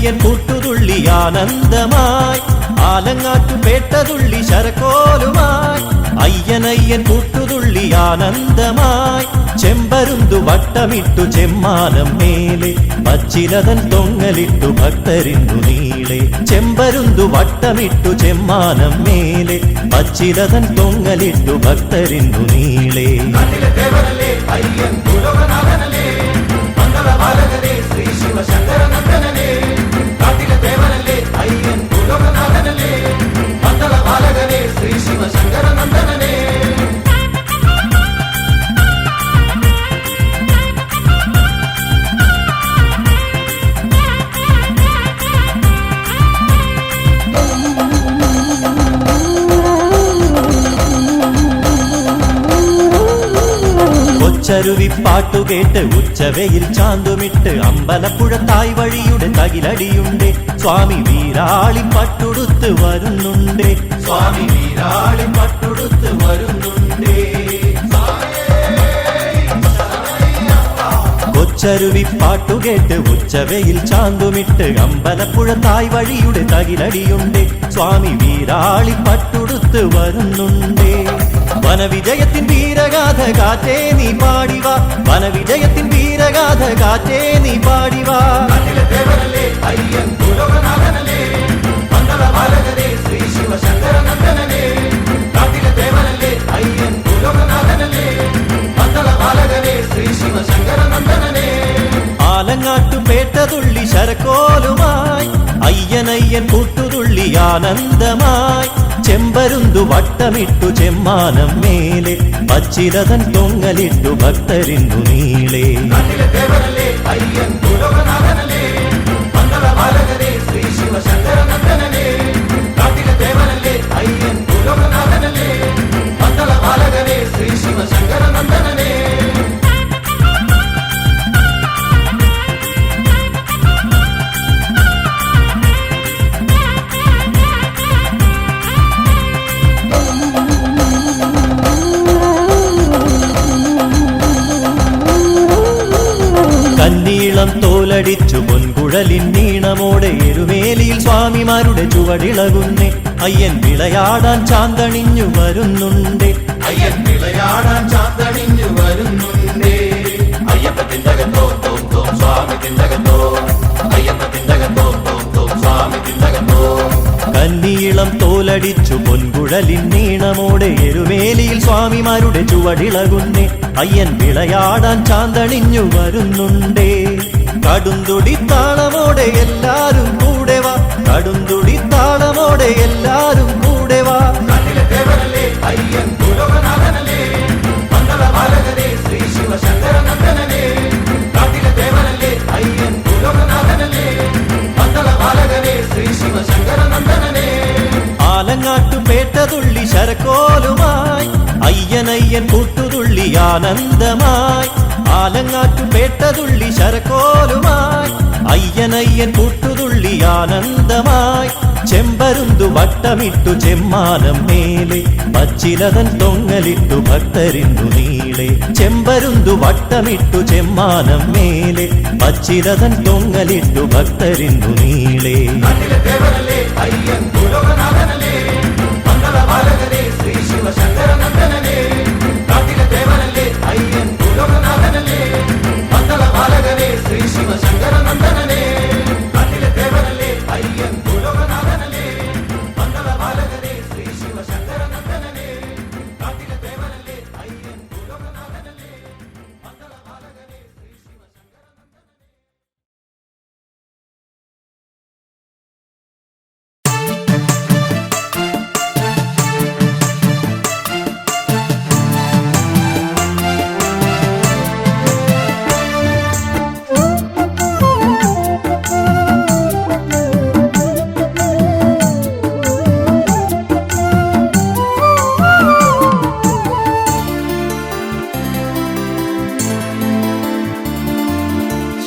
അയ്യനയ്യൻ കൂട്ടുതുള്ളി ആനന്ദമായി ആലങ്ങാട്ടുപേട്ടതുള്ളി ശരക്കോലുമായി അയ്യനയ്യൻ കൂട്ടുതുള്ളി ആനന്ദമായി ചെമ്പരുന്തു വട്ടമിട്ടു ചെമ്മാനം മേലെ പച്ചിലതൻ തൊങ്ങലിട്ടു ഭക്തരിന്നു നീളെ ചെമ്പരുന്തു വട്ടമിട്ടു ചെമ്മാനം മേലെ പച്ചിലതൻ തൊങ്ങലിട്ടു ഭക്തരിന്നു നീളെ ചരുവിപ്പാട്ടുകേട്ട് ഉച്ചവയിൽ ചാന്തുമിട്ട് അമ്പലപ്പുഴ തായ് വഴിയുടെ തകിലടിയുണ്ട് സ്വാമി വീരാളി പട്ടുടുത്ത് വരുന്നുണ്ട് സ്വാമി വീരാളി പട്ടുടുത്ത് വരുന്നുണ്ട് കൊച്ചരുവിപ്പാട്ടുകേട്ട് ഉച്ചവയിൽ ചാന്തുമിട്ട് അമ്പലപ്പുഴ തായ് വഴിയുടെ തകിലടിയുണ്ട് സ്വാമി വീരാളി പട്ടുടുത്ത് വരുന്നുണ്ട് വനവിജയത്തിൻ വീരഗാഥ കാറ്റേ നീ പാടിവാ വനവിജയത്തിൻ വീരഗാഥ കാറ്റേ നീ പാടിവാ ആലങ്ങാട്ടുപേട്ടതുള്ളി ശരക്കോലുമായി അയ്യനയ്യൻ കൂട്ടുതുള്ളി ആനന്ദമായി ചെമ്പരുന്തു വട്ടമിട്ടു ചെമ്മാനം മേലെ പച്ചിലതൻ തൊങ്ങലിട്ടു ഭക്തരിന്നു നീളെ കന്നീളം തോലടിച്ചു പൊൻകുഴലിൻ നീണമോടെ എരുമേലിയിൽ സ്വാമിമാരുടെ ചുവടിളകുന്നേ അയ്യൻ വിളയാടാൻ ചാന്തണിഞ്ഞു വരുന്നുണ്ട് അയ്യൻ വിളയാടാൻ ചാന്തണിഞ്ഞു വരുന്നുണ്ട് അയ്യപ്പത്തിന്തകത്തോ തോം തോം സ്വാമി തിന്തകത്തോ അയ്യപ്പത്തിന്തകത്തോ തോം തോം സ്വാമി തിന്തകത്തോ കന്നീളം തോലടിച്ചു പൊൻകുഴലിൻ നീണമോടെ എരുമേലിയിൽ സ്വാമിമാരുടെ ചുവടിളകുന്നേ അയ്യൻ വിളയാടാൻ ചാന്തണിഞ്ഞു വരുന്നുണ്ടേ കടുന്തുടി താളമോടെ എല്ലാരും കൂടെ വാ കടുന്തുടി താളമോടെ എല്ലാരും കൂടെ വാ ആലങ്ങാട്ടുപേട്ടതുള്ളി ശരക്കോലുമായി അയ്യനയ്യൻ കൂട്ടുതുള്ളി ആനന്ദമായി ആലങ്ങാട്ടുപേട്ടതുള്ളി ശരക്കോലുമായി അയ്യനയ്യൻ കൂട്ടുതുള്ളി ആനന്ദമായി ചെമ്പരുന്തു വട്ടമിട്ടു ചെമ്മാനം മേലെ പച്ചിലതൻ തൊങ്ങലിട്ടു ഭക്തരിന്നു നീളെ ചെമ്പരുന്തു വട്ടമിട്ടു ചെമ്മാനം മേലെ പച്ചിലതൻ തൊങ്ങലിട്ടു ഭക്തരിന്നു നീളെ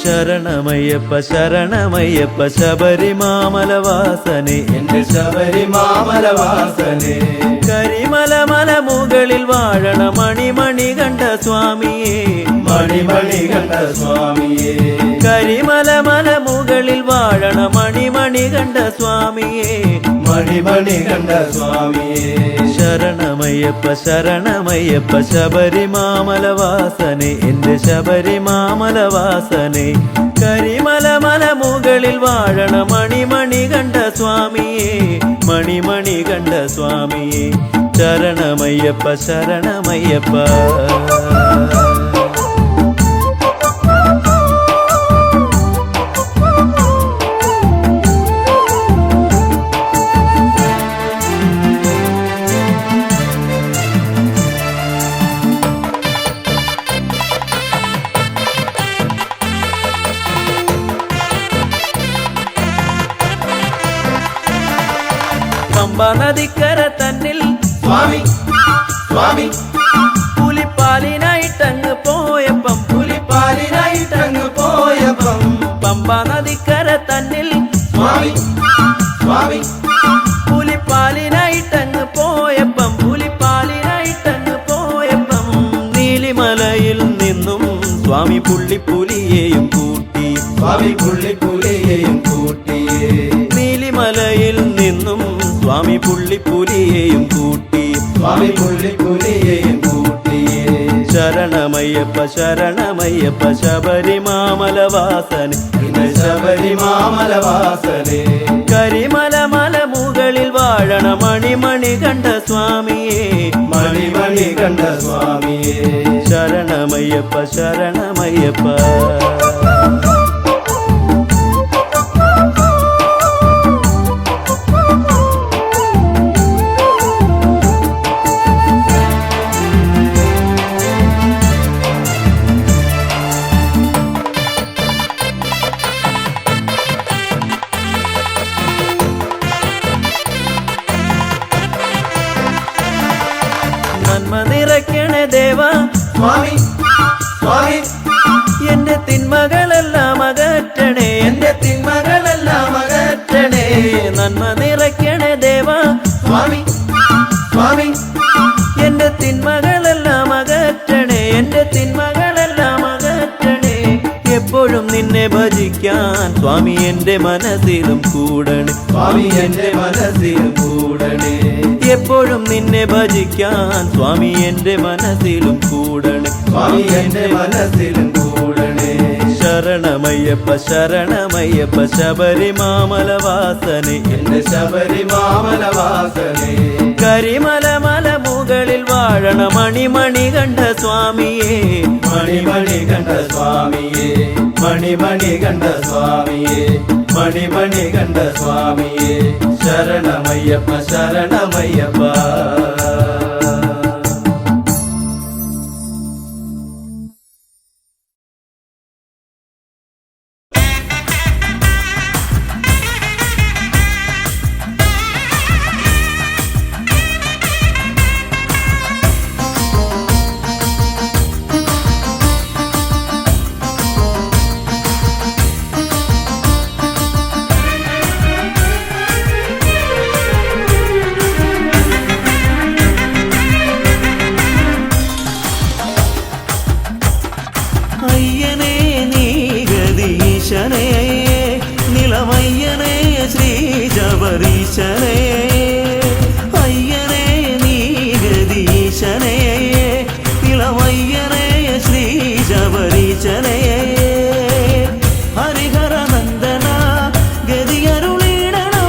ശരണമയ്യപ്പ ശരണമയ്യപ്പ ശബരിമാമലവാസനെ എന്റെ ശബരിമാമലവാസനെ കരിമല മല മുകളിൽ വാഴണ മണികണ്ഠ സ്വാമിയേ മണികണ്ഠ സ്വാമിയേ കരിമല മുകളിൽ വാഴണ മണികണ്ഠ സ്വാമിയേ മണികണ്ഠ സ്വാമിയേ ശരണമയ്യപ്പ ശരണമയ്യപ്പ ശബരിമാമലവാസനെ എന്റെ ശബരിമാമലവാസനെ കരിമല മുകളിൽ വാഴണ മണികണ്ഠ സ്വാമിയേ മണികണ്ഠ സ്വാമിയേ ശരണമയ്യപ്പ ശരണമയ്യപ്പ പമ്പ നദിക്കര തന്നിൽ സ്വാമി സ്വാമി പുലിപ്പാലിനായിട്ടങ്ങ് പോയപ്പം പമ്പ നദിക്കര തന്നിൽ സ്വാമി സ്വാമി പുലിപ്പാലിനായിട്ടങ്ങ് പോയപ്പം നീലിമലയിൽ നിന്നും സ്വാമി പുള്ളിപ്പുലിയെയും കൂട്ടി നീലിമലയിൽ നിന്നും സ്വാമി പുള്ളിപ്പുലിയെയും കൂട്ടി ശരണമയ്യപ്പ ശരണമയ്യപ്പ ശബരിമാമലവാസനെ ശബരിമാമലവാസനെ കരിമല മുകളിൽ വാഴണ മണികണ്ഠ സ്വാമിയേ മണികണ്ഠ സ്വാമിയേ ശരണമയ്യപ്പ ശരണമയ്യപ്പ നന്മ നിറയ്ക്കണ ദേവ സ്വാമി സ്വാമി എന്റെ തിന്മകളെല്ലാം അകറ്റണേ നന്മ നിറയ്ക്കണ ദേവ സ്വാമി സ്വാമി എന്റെ തിന്മകളെല്ലാം അകറ്റണേ എപ്പോഴും നിന്നെ ഭജിക്കാൻ സ്വാമി എന്റെ മനസ്സിലും കൂടണേ എപ്പോഴും നിന്നെ ഭജിക്കാൻ സ്വാമി എന്റെ മനസ്സിലും കൂടണേ ശരണമയ്യപ്പ ശരണമയ്യപ്പ ശബരിമാമലവാസനെ എന്റെ ശബരിമാമലവാസനെ കരിമല മുകളിൽ വാഴണ മണികണ്ഠ സ്വാമിയേ മണികണ്ഠ സ്വാമിയേ മണികണ്ഠ സ്വാമിയേ മണികണ്ഠ സ്വാമിയേ ശരണമയ്യപ്പ ശരണമയ്യപ്പ അയ്യനേ നീ ഗദീശനേ നിലമയ്യനേ ശ്രീ ശബരീശനേ അയ്യനേ നീ ഗദീശനേ നിലമയ്യനേ ശ്രീ ശബരീശനേ ഹരിഹര നന്ദന ഗതിയരുളിടണോ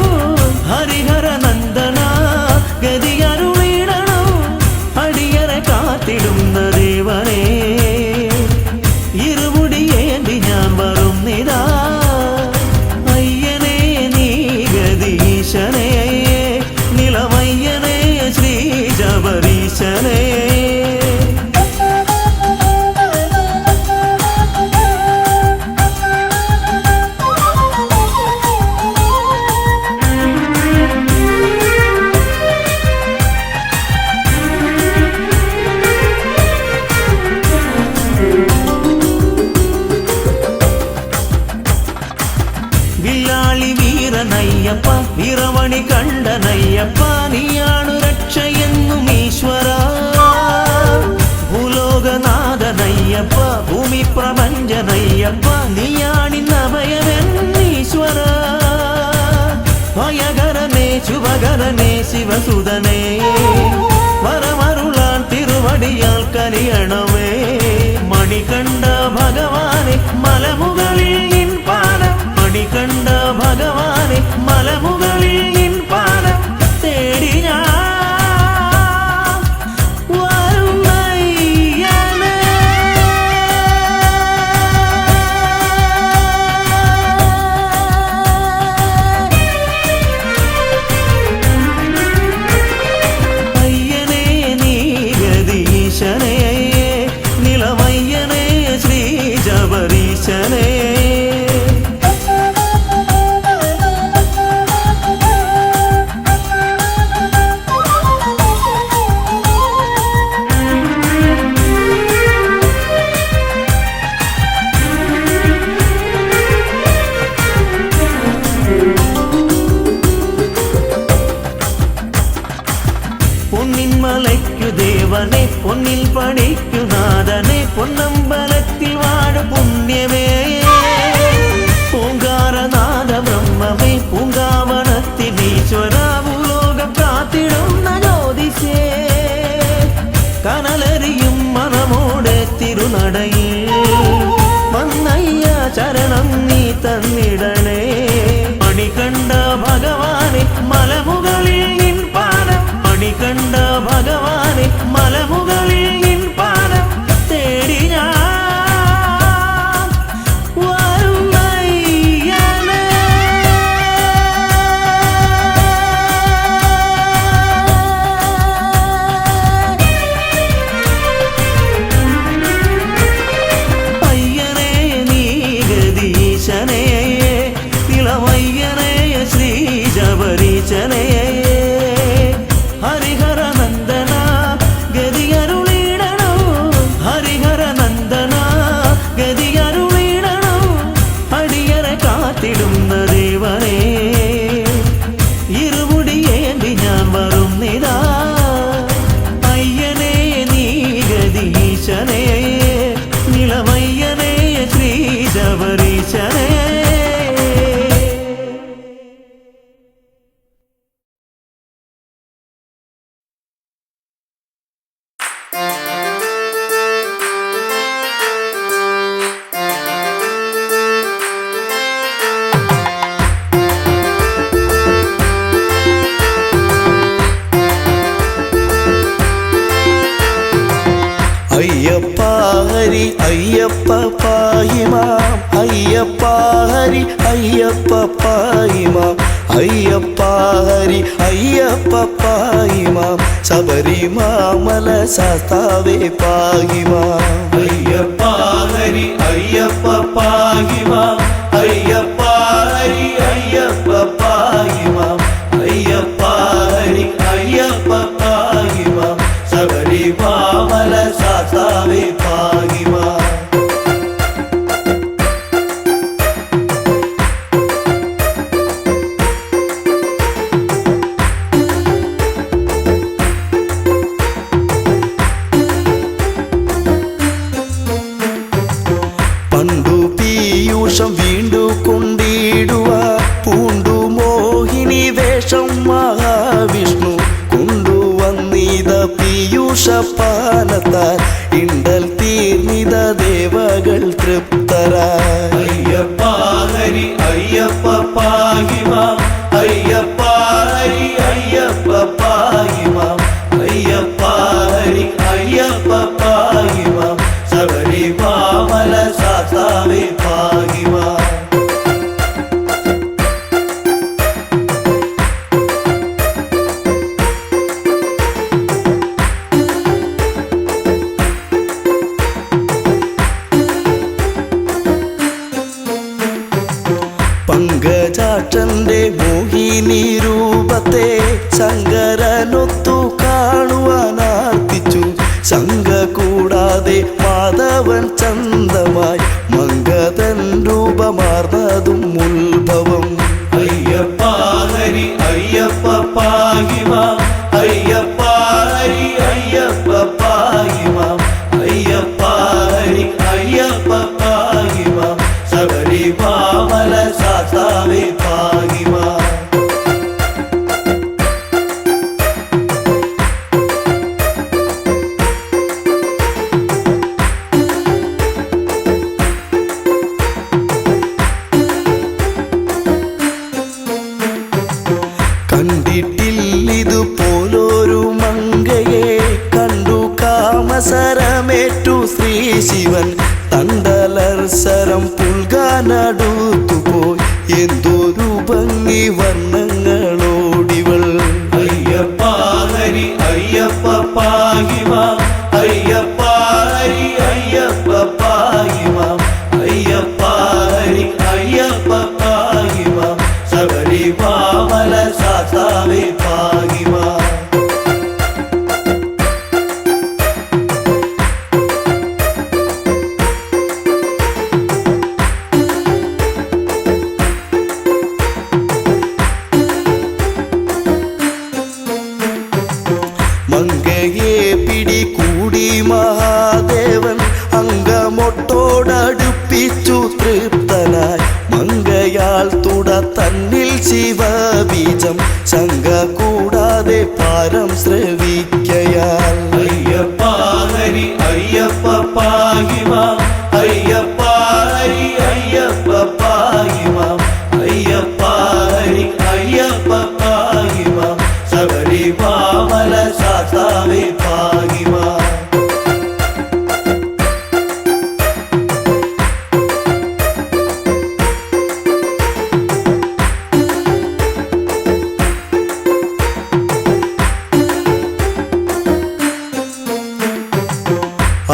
ഹരിഹര നന്ദന ഗതിയരുളിടണോ അടിയറെ കാത്തിടുന്ന ദേവനേ ഇരുമുടിയേന്തി ഞാൻ വരും നിതാ അയ്യനേ നീ ഗദീശനേ നിലമയ്യനേ ശ്രീ ശബരീശനേ വില്ലാളി വീരനയ്യപ്പ വിറവണി കണ്ടനയ്യപ്പ നീയാണു രക്ഷയെന്നും ഈശ്വര അയ്യപ്പ നീയാണിന്നഭയമെന്നീശ്വര ഭയകരനേ ശുഭകരനേ ശിവസുതനേ വരമരുളാൻ തിരുവടിയാൽ കനിയണമേ മണികണ്ഠ ഭഗവാനെ മലമുകളിൽ നിൻ പാദം മണികണ്ഠ ഭഗവാനെ മലമുകളിൽ നിൻ പാദം തേടി ഞാൻ വരുന്നയ്യനേ. അയ്യനേ നീ ഗതീശനേ നിലമയ്യനേ ശ്രീ ജബരീശനേ പൊന്നിൻ മലയ്ക്കു ദേവനെ പൊന്നിൽ പണിക്കു നാഥനെ പൊന്നമ്പലത്തിൽ വാഴ പുണ്യമേ പൂങ്കാരനാഥ ബ്രഹ്മമേ പൂങ്കാവനത്തിനീശ്വര ഭൂലോകം കാത്തിടുന്ന ജ്യോതിഷേ കനലരിയും മനമോടെ തിരുനടയിൽ വന്നയ്യ ചരണം നീ തന്നിടണേ മണികണ്ഠ ഭഗവാനെ മലമുകളിൽ നിൻ പാദം മണികണ്ഠ ഭഗവാനെ മലമുകളിൽ നിൻ പാദം തേടി ഞാൻ വരുന്നയ്യനേ. അയ്യനേ നീ ഗതീശനേ നിലമയ്യനേ ശ്രീ ജബരീശനേ ഹരിഹര നന്ദന ഗതിയരുളിടണോ ഹരിഹര നന്ദന ഗതിയരുളിടണോ അടിയറെ കാത്തിടുന്ന ദേവനേ ഇരുമുടിയേന്തി ഞാൻ വരുന്നിതാ അയ്യനേ നീ ഗതീശനേ നിലമയ്യനേ ശ്രീ ജബരീശനേ. അയ്യപ്പ ഹരി അയ്യപ്പ പായിമാം അയ്യപ്പ ഹരി അയ്യപ്പ പായിമാം അയ്യപ്പ ഹരി അയ്യപ്പ പായിമാം ശബരിമാമല ശാസ്താവേ പായിമാം അയ്യപ്പ ഹരി അയ്യപ്പ പാഹിമാം അയ്യപ്പ ഹരി അയ്യപ്പ പാഹിമാം അയ്യപ്പ ഹരി അയ്യപ്പ പാഹിമാം ശബരിമാമല ശാസ്താവേ പാഹിമാം പണ്ടു പീയൂഷം വീണ്ടു കൊണ്ടിടുക പൂണ്ടു മോഹിനി വേഷം മഹാവിഷ്ണു കൊണ്ടുവന്നിത പീയൂഷപാനത്താൽ ഇണ്ടൽ തീർന്നിത ദേവകൾ തൃപ്തരായി അയ്യപ്പ ഹരി അയ്യപ്പ പാഹിമാം അയ്യപ്പ ഹരി അയ്യപ്പ പാഹിമാം അയ്യപ്പ ഹരി അയ്യപ്പ പാഹിമാം ശബരിമാമല ശാസ്താവേ പാഹിമാം പങ്കജാക്ഷന്റെ മോഹിനി രൂപത്തെ ശങ്കരനൊത്തു കാണുവാനാർത്തിച്ചു ശങ്ക കൂടാതെ മാധവൻ ചന്തമായി മംഗതൻ രൂപമാർന്നതും ഉത്ഭവം അയ്യപ്പ ഹരി അയ്യപ്പ പാഹിമാം അയ്യപ്പ ഹരി അയ്യപ്പ പാഹിമാം അയ്യപ്പ ഹരി അയ്യപ്പ പാഹിമാം ശിവൻ തണ്ടലർസരം പുൽകാനടുത്തുപോയി എന്തൊരു ഭംഗി വർണ്ണങ്ങളോടിവൾ അയ്യപ്പ ഹരി അയ്യപ്പ പാഹിമാം അയ്യപ്പ ഹരി അയ്യപ്പ പാഹിമാം അയ്യപ്പ ഹരി അയ്യപ്പ പാഹിമാം ശബരിമല ശാസ്താവേ പാഹിമാം മങ്കയെ പിടികൂടി മഹാദേവൻ അങ്കമൊട്ടോടടുപ്പിച്ചു തൃപ്തനായി മങ്കയാൽ തുട തന്നിൽ ശിവബീജം ശങ്ക കൂടാതെ പാരം ശ്രവിക്കയാൽ അയ്യപ്പ ഹരി അയ്യപ്പ പാഹിമാം അയ്യപ്പ ഹരി അയ്യപ്പ പാഹിമാം അയ്യപ്പ ഹരി അയ്യപ്പ പാഹിമാം ശബരിമല ശാസ്താവേ പാഹിമാം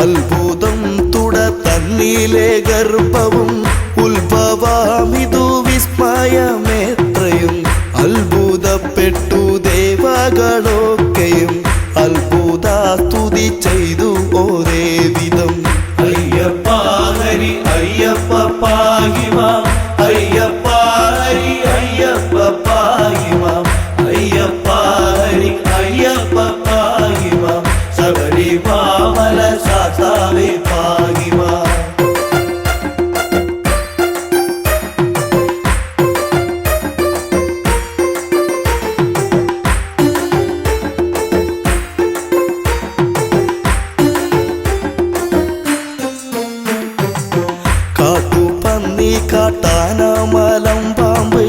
അത്ഭുതം തുട തന്നിലെ ഗർഭവും ഉത്ഭവമിതു വിസ്മയമേത്രയും അത്ഭുതപ്പെട്ടു ദേവകളൊക്കെയും അത്ഭുതാസ്തുതി ചെയ്തു ഒരേ വിധം അയ്യപ്പ ഹരി അയ്യപ്പ പാഹിമാം അയ്യപ്പ ഹരി അയ്യപ്പ പാഹിമാം അയ്യപ്പ ഹരി അയ്യപ്പ പാഹിമാം ശബരിമല ശാസ്താവേ പാഹിമാം കാട്ടുപന്നി കാട്ടാനമലം പാമ്പ്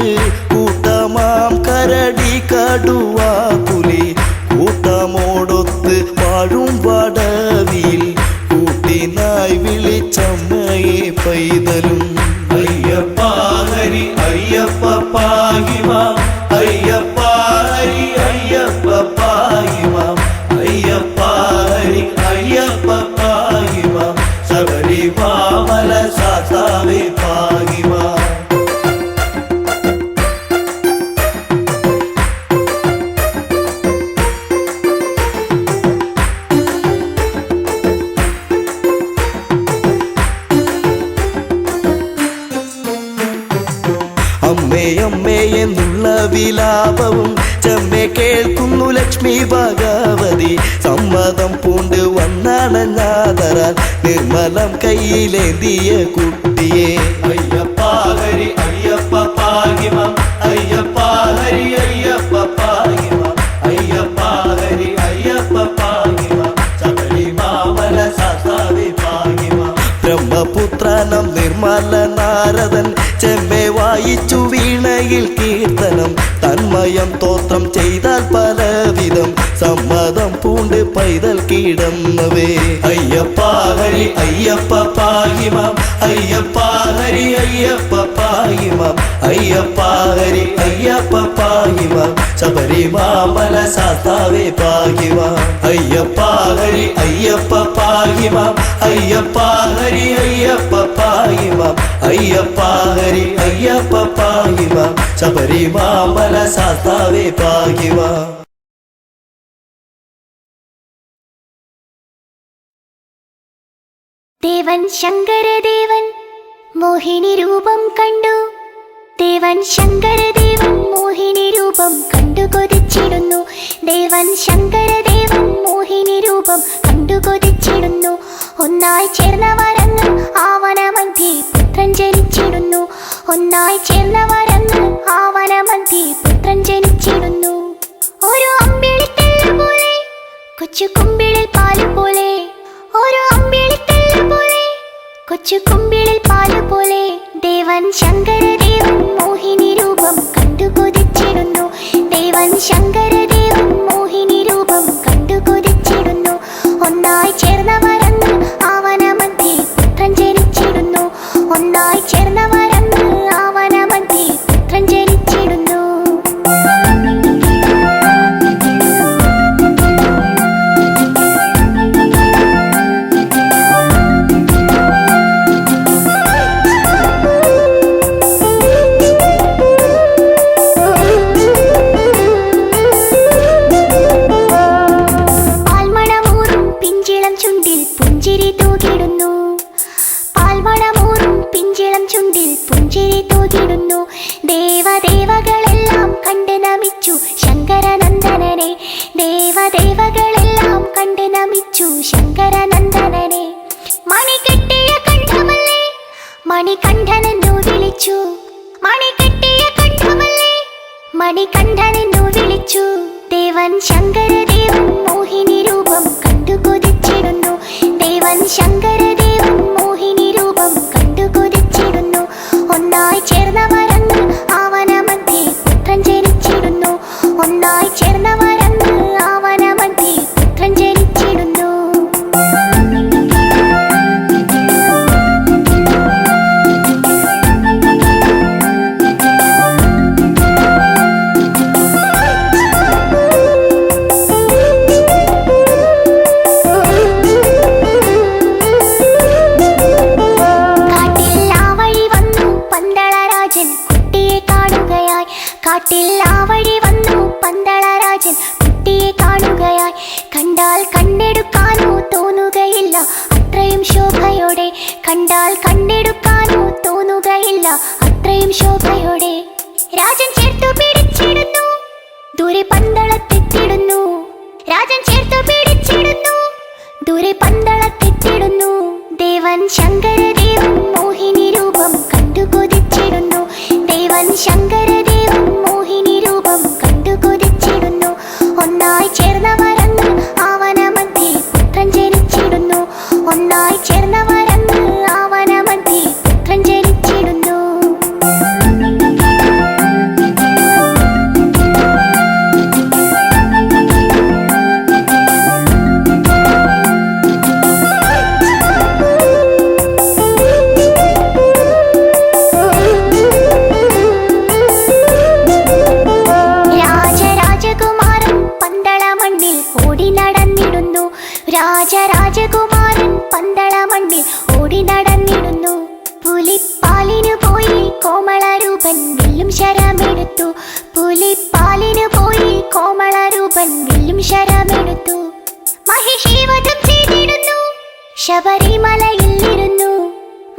കൂട്ടമാം കരടി കടുവ പുലി കൂട്ടമോടൊത്ത് വാഴും വടവിൽ കൂട്ടിനായി വിളിച്ചമ്മയെ പൈതലും അയ്യപ്പ ഹരി അയ്യപ്പ പാഹിമാം അയ്യപ്പ ഹരി അയ്യപ്പ പാഹിമാം അയ്യപ്പ ഹരി അയ്യപ്പ പാഹിമാം ശബരിമല ശാസ്താവേ പാഹിമാം അമ്മേ അമ്മേ എന്നുള്ള വിലാപവും ചെമ്മെ കേൾക്കുന്നു ലക്ഷ്മി ഭഗവതി സമ്മതം പൂണ്ട് വന്നണഞ്ഞാതരാൽ നിർമ്മലം കയ്യിലേന്തിയ കുട്ടിയെ അയ്യപ്പ ഹരി അയ്യപ്പ പാഹിമാം അയ്യപ്പ ഹരി അയ്യപ്പ പാഹിമാം അയ്യപ്പ ഹരി അയ്യപ്പ പാഹിമാം ശബരിമല ശാസ്താവേ പാഹിമാം ബ്രഹ്മപുത്രനം നിർമ്മല നാരദൻ ചെമ്മെ വായിച്ചു വീണയിൽ കീർത്തനം തന്മയം തോത്രം ചെയ്താൽ പലവിധം സമ്മതം പൂണ്ട് പൈതൽ കീടന്നവേ അയ്യപ്പ ഹരി അയ്യപ്പ പാഹിമാം അയ്യപ്പ ഹരി അയ്യപ്പ പാഹിമാം അയ്യപ്പ ഹരി അയ്യപ്പ പാഹിമാം ശബരിമല ശാസ്താവേ പാഹിമാം അയ്യപ്പ ഹരി അയ്യപ്പ പാഹിമാം അയ്യപ്പ ഹരി അയ്യപ്പ പാഹിമാം അയ്യപ്പ ഹരി അയ്യപ്പ പാഹിമാം ശബരിമല ശാസ്താവേ പാഹിമാം ദേവൻ ശങ്കരദേവൻ മോഹിനി രൂപം കണ്ടു ദേവൻ ശങ്കരദേവൻ മോഹിനി രൂപം കണ്ടു കൊതിച്ചിടുന്നു ദേവൻ ശങ്കരദേവൻ മോഹിനി രൂപം കണ്ടു കൊതിച്ചിടുന്നു ഒന്നായി ചേർന്നവരങ്ങ് ആവനമധ്യേ പുത്രൻ ജനിച്ചിടുന്നു ഒന്നായി ചേർന്നവരങ്ങ് ആവനമധ്യേ പുത്രൻ ജനിച്ചിടുന്നു ഒരു അമ്പിളിക്കല്ല് പോലെ കൊച്ചു കുമ്പിളിൽ പാല് പോലെ ഒരു അമ്പിളിക്കല്ല് പോലെ കൊച്ചു കുമ്പിളിൽ പാല് പോലെ ദേവൻ ശങ്കരദേവൻ മോഹിനി രൂപം കണ്ടു കൊതിച്ചിടുന്നു ദേവൻ ശങ്കരദേവൻ മോഹിനി രൂപം കണ്ടു കൊതിച്ചിടുന്നു ഒന്നായി ചേർന്നവരങ്ങ് ആവനമധ്യേ ശങ്കരനന്ദനനെ. ദേവദേവകളെല്ലാം കണ്ട് നമിച്ചു ശങ്കരനന്ദനനെ. മണി കെട്ടിയ കണ്ഠമല്ലേ മണികണ്ഠനെന്നു വിളിച്ചു. മണി കെട്ടിയ കണ്ഠമല്ലേ മണികണ്ഠനെന്നു വിളിച്ചു. ദേവൻ ശങ്കരദേവൻ മോഹിനി രൂപം കണ്ടു കൊതിച്ചിടുന്നു. ദേവൻ ശങ്കരദേവൻ മോഹിനി രൂപം കണ്ടു കൊതിച്ചിടുന്നു. ഒന്നായി ചേർന്നവരങ്ങ് ആവനമധ്യേ പുത്രൻ ജനിച്ചിടുന്നു. ഒന്നായി ചേർന്നവരങ്ങ് ആവനമധ്യേ പുത്രൻ ജനിച്ചിടുന്നു. കാട്ടിൽ ആ വഴി വന്നു പന്തളരാജൻ കുട്ടിയെ കാണുകയായി. കണ്ടാൽ കണ്ണെടുക്കാനോ തോന്നുകയില്ല അത്രയും ശോഭയോടെ. കണ്ടാൽ കണ്ണെടുക്കാനോ തോന്നുകയില്ല അത്രയും ശോഭയോടെ. രാജൻ ചേർത്തു പിടിച്ചിടുന്നു ദൂരെ പന്തളത്തെത്തിടുന്നു. രാജൻ ചേർത്തു പിടിച്ചിടുന്നു ദൂരെ പന്തളത്തെത്തിടുന്നു. ദേവൻ ശങ്കരദേവൻ മോഹിനി രൂപം കണ്ടു കൊതിച്ചിടുന്നു. ദേവൻ ശങ്കരദേവൻ മോഹിനി രൂപം കണ്ടു കൊതിച്ചിടുന്നു. ഒന്നായി ചേർന്നവരങ്ങ് ആവനമധ്യേ പുത്രൻ ജനിച്ചിടുന്നു. ഒന്നായി ചേർന്നവരങ്ങ് ആവനമധ്യേ പുത്രൻ ജനിച്ചിടുന്നു. രാജകുമാരൻ പന്തള മണ്ണിൽ ഓടി നടന്നിടുന്നു. പുലിപ്പാലിനു പോയി കോമളരൂപൻ വില്ലും ശരമെടുത്തു. പുലിപ്പാലിനു പോയി കോമളരൂപൻ വില്ലും ശരമെടുത്തു. മഹിഷീവധം ചെയ്തിടുന്നു ശബരിമലയിൽ ഇരുന്നു.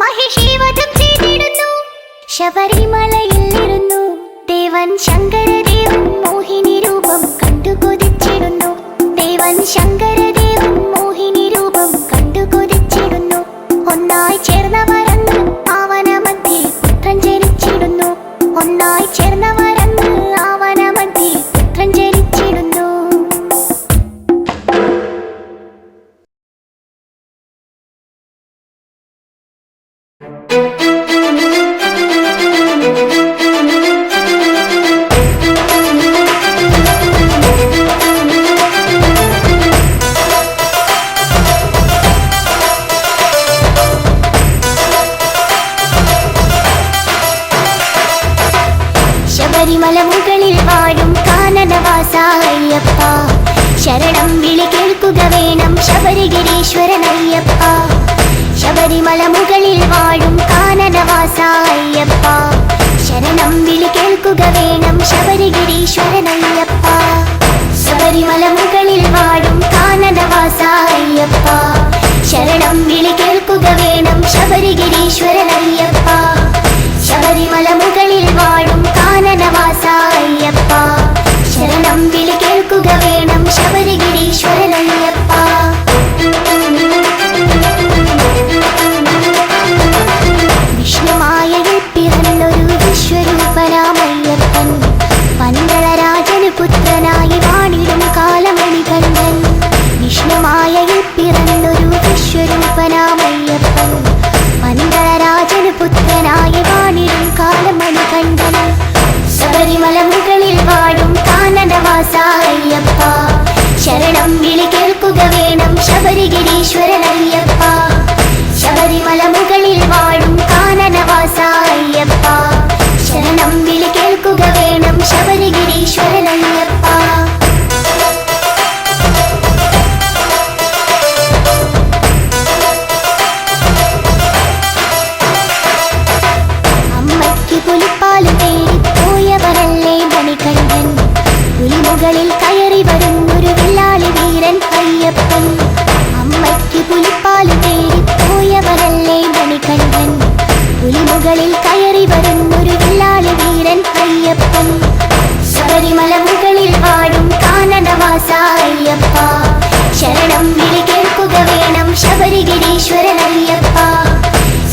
മഹിഷീവധം ചെയ്തിടുന്നു ശബരിമലയിൽ ഇരുന്നു. ദേവൻ ശങ്കരദേവൻ മോഹിനി രൂപം കണ്ടു കൊതിച്ചിടുന്നു. ദേവൻ ശങ്കരദേവൻ മോഹിനി രൂപം കണ്ടു കൊതിച്ചിടുന്നു. ഒന്നായി ചേർന്നവരങ്ങ് ആവനമധ്യേ പുത്രൻ ജനിച്ചിടുന്നു. ഒന്നായി ചേർന്നവരങ്ങ് ആവനമധ്യേ പുത്രൻ ജനിച്ചിടുന്നു. ശബരിമല മുകളിൽ വാഴും കാനനവാസ അയ്യപ്പ, ശരണം വിളി കേൾക്കുക വേണം ശബരിഗിരീശ്വരൻ അയ്യപ്പ. ശബരിമല മുകളിൽ വാഴും കാനനവാസ അയ്യപ്പ, ശരണം വിളി കേൾക്കുക വേണം ശബരിഗിരീശ്വരൻ അയ്യപ്പ. ശബരിമല മുകളിൽ വാഴും കാനനവാസ അയ്യപ്പ, ശരണം വിളി കേൾക്കുക വേണം ശബരിഗിരീശ്വരൻ അയ്യപ്പ. ശബരിമല മുകളിൽ വാഴും കാനനവാസ അയ്യപ്പ, ശരണം വിളി കേൾക്കുക വേണം ശബരിഗിരീശ്വരൻ അയ്യപ്പ. വിഷ്ണുമായയിൽ പിറന്നൊരു വിശ്വരൂപനാമയ്യപ്പൻ, പന്തളരാജന് പുത്രനായി വാണിടും കാലമണികണ്ഠൻ. വിഷ്ണുമായയിൽ പിറന്നൊരു വിശ്വരൂപനാമയ്യപ്പൻ, പന്തളരാജന് പുത്രനായി വാണിടും കാലമണികണ്ഠൻ. ശബരിമല മുകളിൽ വാഴും കാനനവാസ അയ്യപ്പ, ശരണം വിളി കേൾക്കുക വേണം ശബരിഗിരീശ്വരൻ അയ്യപ്പ. ശബരിമല മുകളിൽ വാഴും കാനനവാസ അയ്യപ്പ, ശരണം വിളി കേൾക്കുക വേണം ശബരിഗിരീശ്വരൻ അയ്യപ്പ. അമ്മയ്ക്ക് പുലിപ്പാല് തേടി പോയവരല്ലേ മണികണ്ഠൻ, പുലിമുകളിൽ കയറി വരുന്നൊരു വില്ലാളി വീരൻ അയ്യപ്പൻ. അമ്മയ്ക്ക് പുലിപ്പാല് തേടി പോയവരല്ലേ മണികണ്ഠൻ, പുലിമുകളിൽ കയറി വരുന്നൊരു വില്ലാളി വീരൻ അയ്യപ്പൻ. ശബരിമല മുകളിൽ വാഴ കാനനവാസ അയ്യപ്പ ശരണം വിളി കേൾക്കുക വേണം ശബരിഗിരീശ്വരനയ്യപ്പ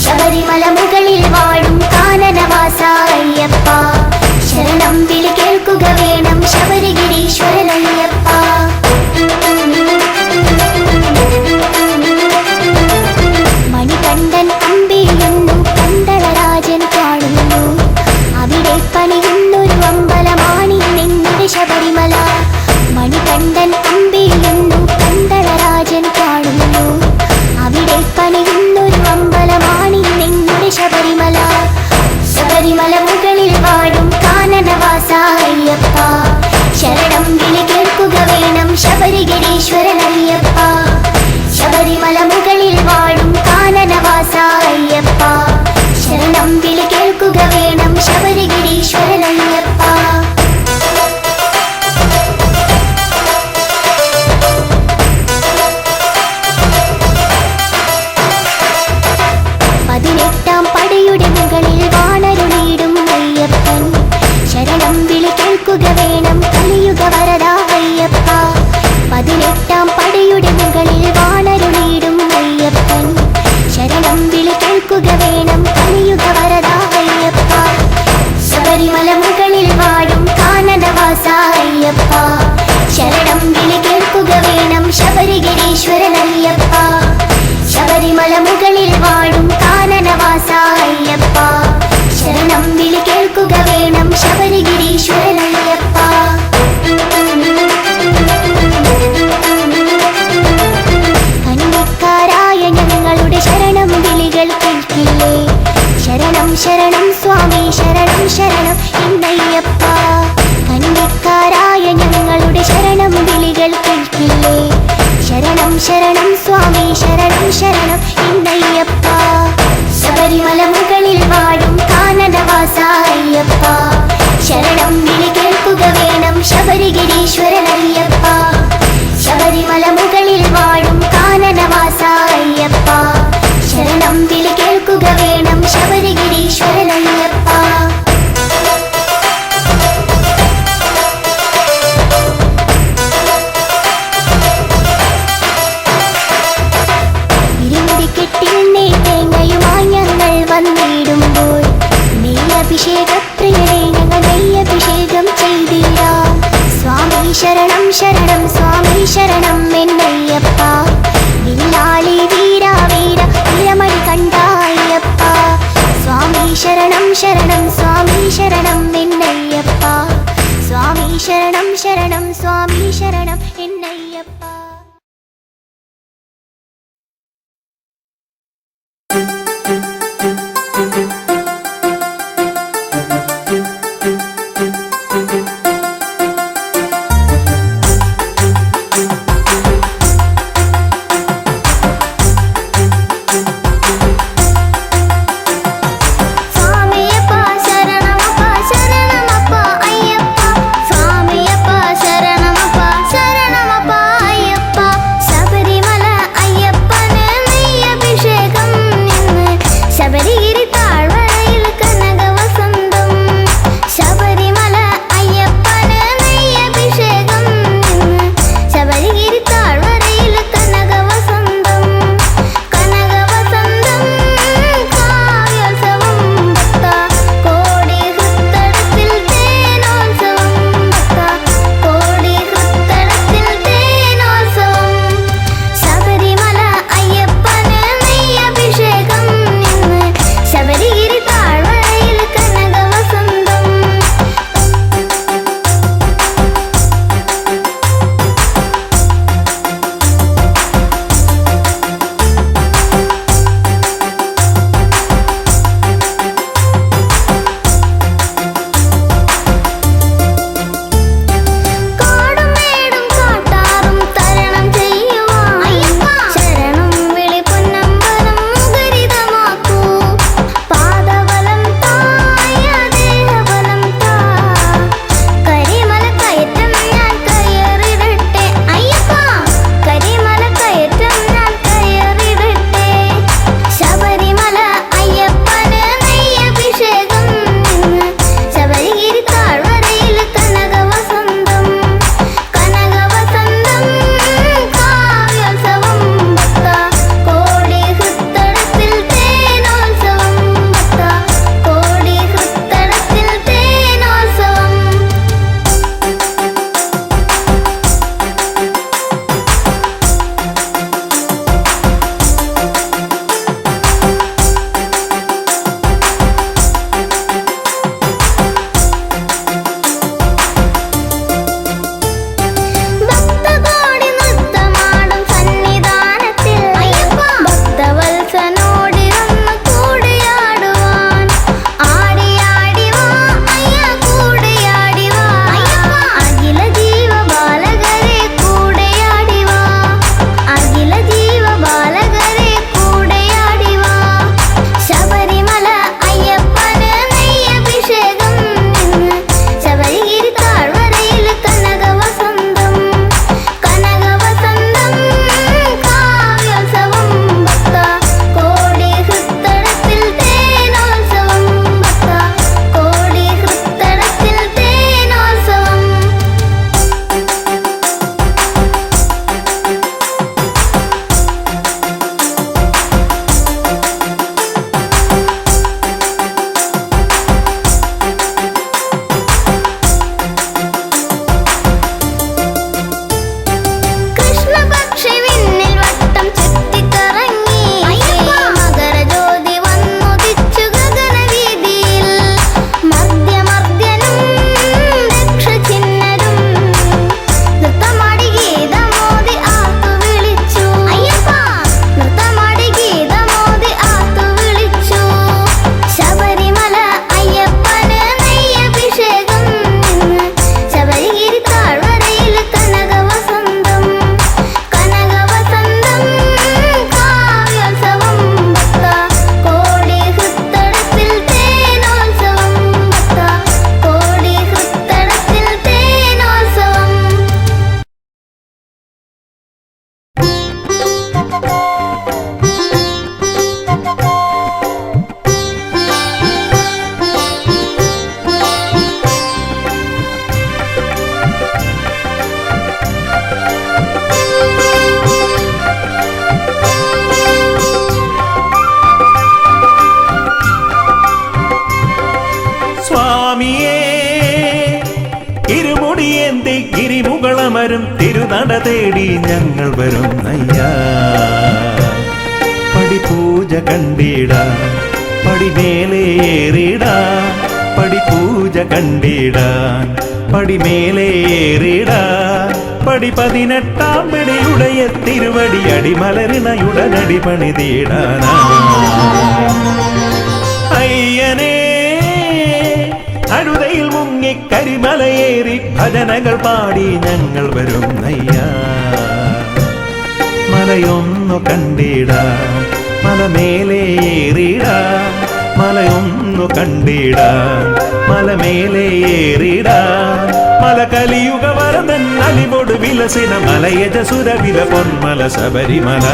ശബരിമല മുകളിൽ വാഴും കാനനവാസ അയ്യപ്പ ശരണം വിളി കേൾക്കുക വേണം ശബരിഗിരീശ്വരനയ്യപ്പ മണികണ്ഠൻ അമ്പിയുന്നു പന്തളരാജൻ കാണുന്നു അവിടെ പണിയുന്നൊരു അമ്പലമാണി നിങ്ങളുടെ ശബരിമല മണികണ്ഠൻ അമ്പിയുന്നു പന്തളരാജൻ കാണുന്നു അവിടെ പണിയുന്നൊരു അമ്പലമാണി നിങ്ങളുടെ ശബരിമല ശബരിമല മുകളിൽ വാഴും കാനനവാസ അയ്യപ്പ ശരണം വിളി കേൾക്കുക വേണം ശബരിഗിരീശ്വരനയ്യപ്പ ശബരിമല മുകളിൽ വാഴും കാനനവാസ അയ്യപ്പ ശരണം വിളി കേൾക്കുക വേണം ശബരിഗിരീശ്വരനയ്യപ്പ പതിനെട്ടാം പടയുടെ മുകളിൽ വാണരുളിയിടും അയ്യപ്പൻ ശരണം വിളി കേൾക്കുക വേണം കലിയുഗ വരദ അയ്യപ്പ പതിനെട്ടാം പടയുടെ മുകളിൽ വാണരുളിയിടും അയ്യപ്പൻ ശരണം വിളി കേൾക്കുക വേണം കലിയുഗ വരദ അയ്യപ്പ ശബരിമല മുകളിൽ വാഴും കാനനവാസ അയ്യപ്പ ശരണം വിളി കേൾക്കുക വേണം ശബരിഗിരീശ്വരനയ്യപ്പ ശബരിമല മുകളിൽ വാഴും കാനനവാസ അയ്യപ്പ ശരണം വിളി കേൾക്കുക വേണം ശബരിഗിരീശ്വരനയ്യപ്പ കന്നിക്കാരായ ഞങ്ങളുടെ ശരണം വിളികൾ കേൾക്കില്ലേ ശരണം ശരണം സ്വാമി ശരണം ശരണം എന്നയ്യപ്പ കന്നിക്കാരായ ഞങ്ങളുടെ ശരണം വിളികൾ കേൾക്കില്ലേ ശരണം ശരണം സ്വാമി ശരണം ശരണം എന്നയ്യപ്പ ശബരിമല മുകളിൽ വാഴും കാനനവാസ അയ്യപ്പ ശരണം വിളി കേൾക്കുക വേണം ശബരിഗിരീശ്വരനയ്യപ്പ ശബരിമല മുകളിൽ വാഴും കാനനവാസ അയ്യപ്പ ശരണം വിളി കേൾക്കുക വേണം ശബരിഗിരീശ്വരനയ്യപ്പ വന്നിടുമ്പോൾ നെയ്യഭിഷേകപ്രിയനെ ഞങ്ങൾ നെയ്യഭിഷേകം ചെയ്തിടാം സ്വാമി ശരണം ശരണം സ്വാമി ശരണം എന്നയ്യപ്പ വില്ലാളി വീര വീര വീരമണി കണ്ട അയ്യപ്പ സ്വാമി ശരണം ശരണം സ്വാമി ശരണം എന്നയ്യപ്പ സ്വാമി ശരണം ശരണം സ്വാമി ശരണം എന്നയ്യപ്പ ശരണമപ്പ സ്വാമിയേ ഇരുമുടിയേന്തി ഗിരിമുകളമരും തിരുനട തേടി ഞങ്ങൾ വരുന്നയ്യാ. പടിപൂജ കണ്ടിട പടിമേലേറിട പടിപൂജ കണ്ടിടാൻ പടിമേലേറിട പടി 18 പിടിയുടയ തിരുവടി അടിമലരിണയുടനടി പണിതീടാനാ. അയ്യനേ അഴുതയിൽ മുങ്ങി കരിമലയേറി ഭജനകൾ പാടി ഞങ്ങൾ വരുന്നയ്യാ. മലയൊന്നു കണ്ടിട മലമേലേറിട മലയൊന്നു കണ്ടിട മലമേലേറിട മല കലിയുഗ വരദൻ അലിവോട് വിലസിന മലയജസുരവില പൊന്മല ശബരിമല.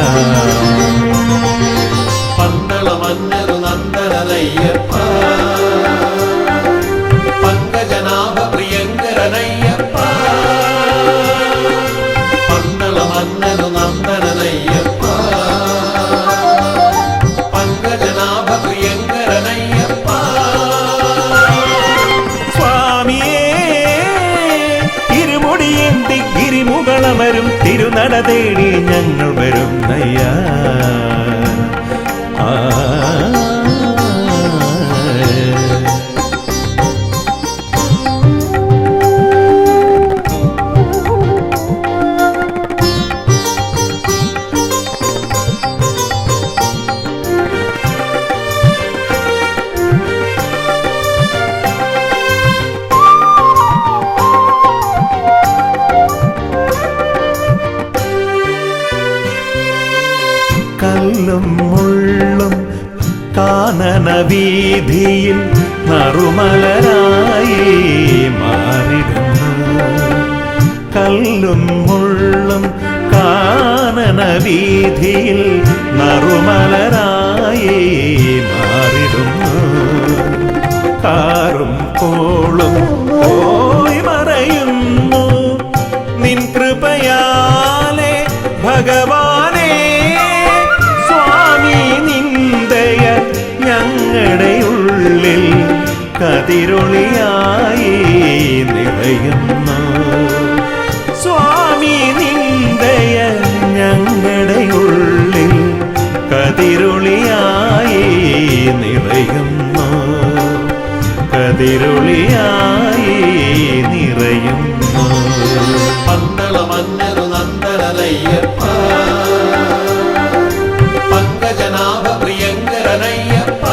പന്തള മന്നരു നന്ദനയ്യപ്പ പങ്കജനാഭ പ്രിയങ്കരനയ്യപ്പ. പന്തള മന്നരു നന്ദനയ്യപ്പ പങ്കജനാഭ പ്രിയങ്കരനയ്യപ്പ. സ്വാമിയേ ഇരുമുടിയേന്തി ഗിരിമുകളമരും തിരുനട തേടി ഞങ്ങൾ വരുന്നയ്യാ. കല്ലും മുള്ളും കാനന വീതിയിൽ നറുമലരായി മാറിടുന്നു. കല്ലും മുള്ളും കാനന വീതിയിൽ നറുമലരായി മാറിടുന്നു. കാറും കോളും പോയി മറയുന്നു നിൻ കൃപയാലെ ഭഗവാനേ. സ്വാമി നിന്ദയ ഞങ്ങളുടെ ഉള്ളിൽ കതിരൊളിയായി നിറയുന്നു. സ്വാമി നിന്ദയ ഞങ്ങളുടെ ഉള്ളിൽ കതിരൊളിയായി നിറയുന്നു. കതിരൊളിയായി നിറയുന്നു. പന്തള മന്നരു നന്ദനയ്യപ്പ പങ്കജനാഭ പ്രിയങ്കരനയ്യപ്പ.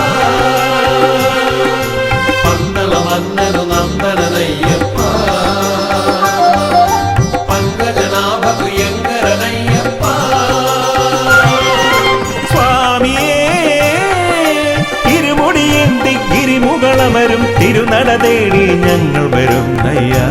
പന്തള മന്നരു നന്ദനയ്യപ്പ പങ്കജനാഭ പ്രിയങ്കരനയ്യപ്പ. സ്വാമിയേ ഇരുമുടിയേന്തി ഗിരിമുകളമരും തിരുനട തേടി ഞങ്ങൾ വരുന്നയ്യാ.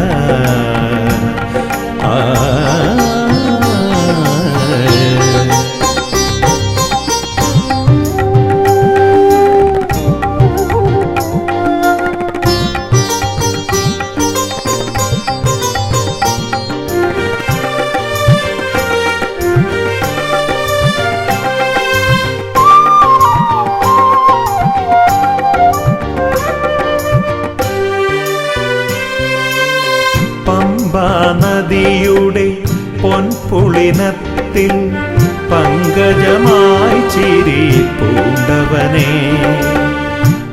നദിയുടെ പൊൻപുളിനത്തിൽ പങ്കജമായി ചിരി പൂണ്ടവനെ.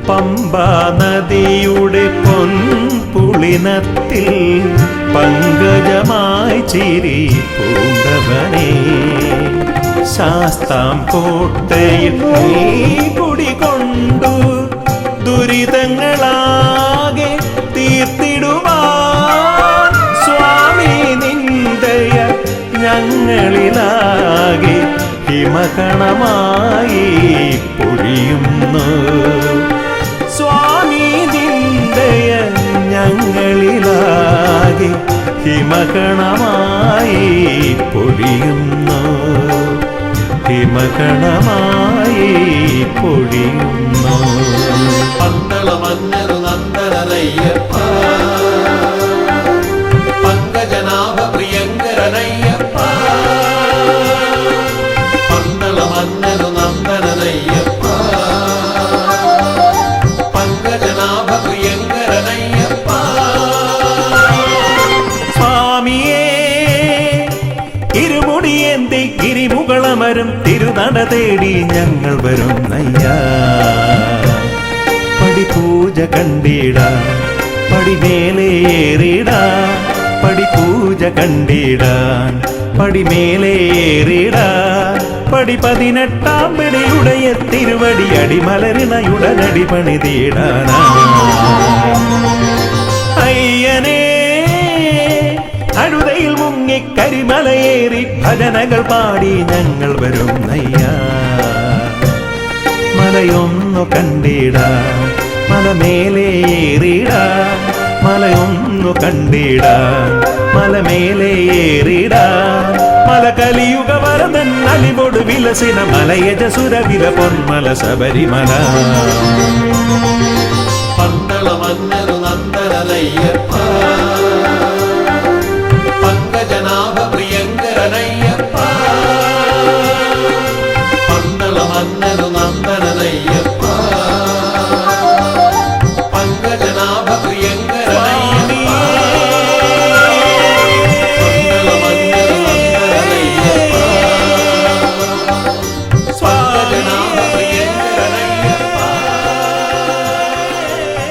പമ്പാ നദിയുടെ പൊൻപുളിനത്തിൽ പങ്കജമായി ചിരി പൂണ്ടവനെ. ശാസ്താം കോട്ടയിൽ നീ കുടികൊണ്ടു ദുരിതങ്ങളാകെ തീർത്തിടുവാൻ. സ്വാമി നിന്ദയ ഞങ്ങളിലാകെ ഹിമകണമായി പൊഴിയുന്നു. സ്വാമി നിന്ദയ ഞങ്ങളിലാകെ ഹിമകണമായി പൊഴിയുന്നു. ഹിമകണമായി പൊഴിയുന്നു. പന്തള മന്നരു നന്ദനയ്യപ്പ പങ്കജ വരും തിരുനട തേടി ഞങ്ങൾ വരും നയ്യാ. പടിപൂജ കണ്ടിടാ പടിമേലേറിടാ പടിപൂജ കണ്ടിടാൻ പടിമേലേറിടാ പടി 18 പടിയുടയ തിരുവടി അടിമലരിണയുടനടി പണിതീടാനാ. അയ്യനേ അഴുതയിൽ മുങ്ങി കരിമലയേറി ഭജനകൾ പാടി ഞങ്ങൾ വരും നയ്യാ. മലയൊന്നു കണ്ടിടാ മലമേലേറിടാ മലയൊന്നു കണ്ടിടാ മലമേലേറിടാ മല കലിയുഗ വരദൻ അലിവോട് വിലസിന മലയജസുരവില പൊന്മല ശബരിമല. പന്തള മന്നരു നന്ദനയ്യപ്പ പങ്കജനാഭ പ്രിയങ്കരനയ്യപ്പ. പന്തള മന്നരു നന്ദനയ്യപ്പ പങ്കജനാഭ പ്രിയങ്കരനയ്യപ്പ. പന്തള മന്നരു നന്ദനയ്യപ്പ പങ്കജനാഭ പ്രിയങ്കരനയ്യപ്പ.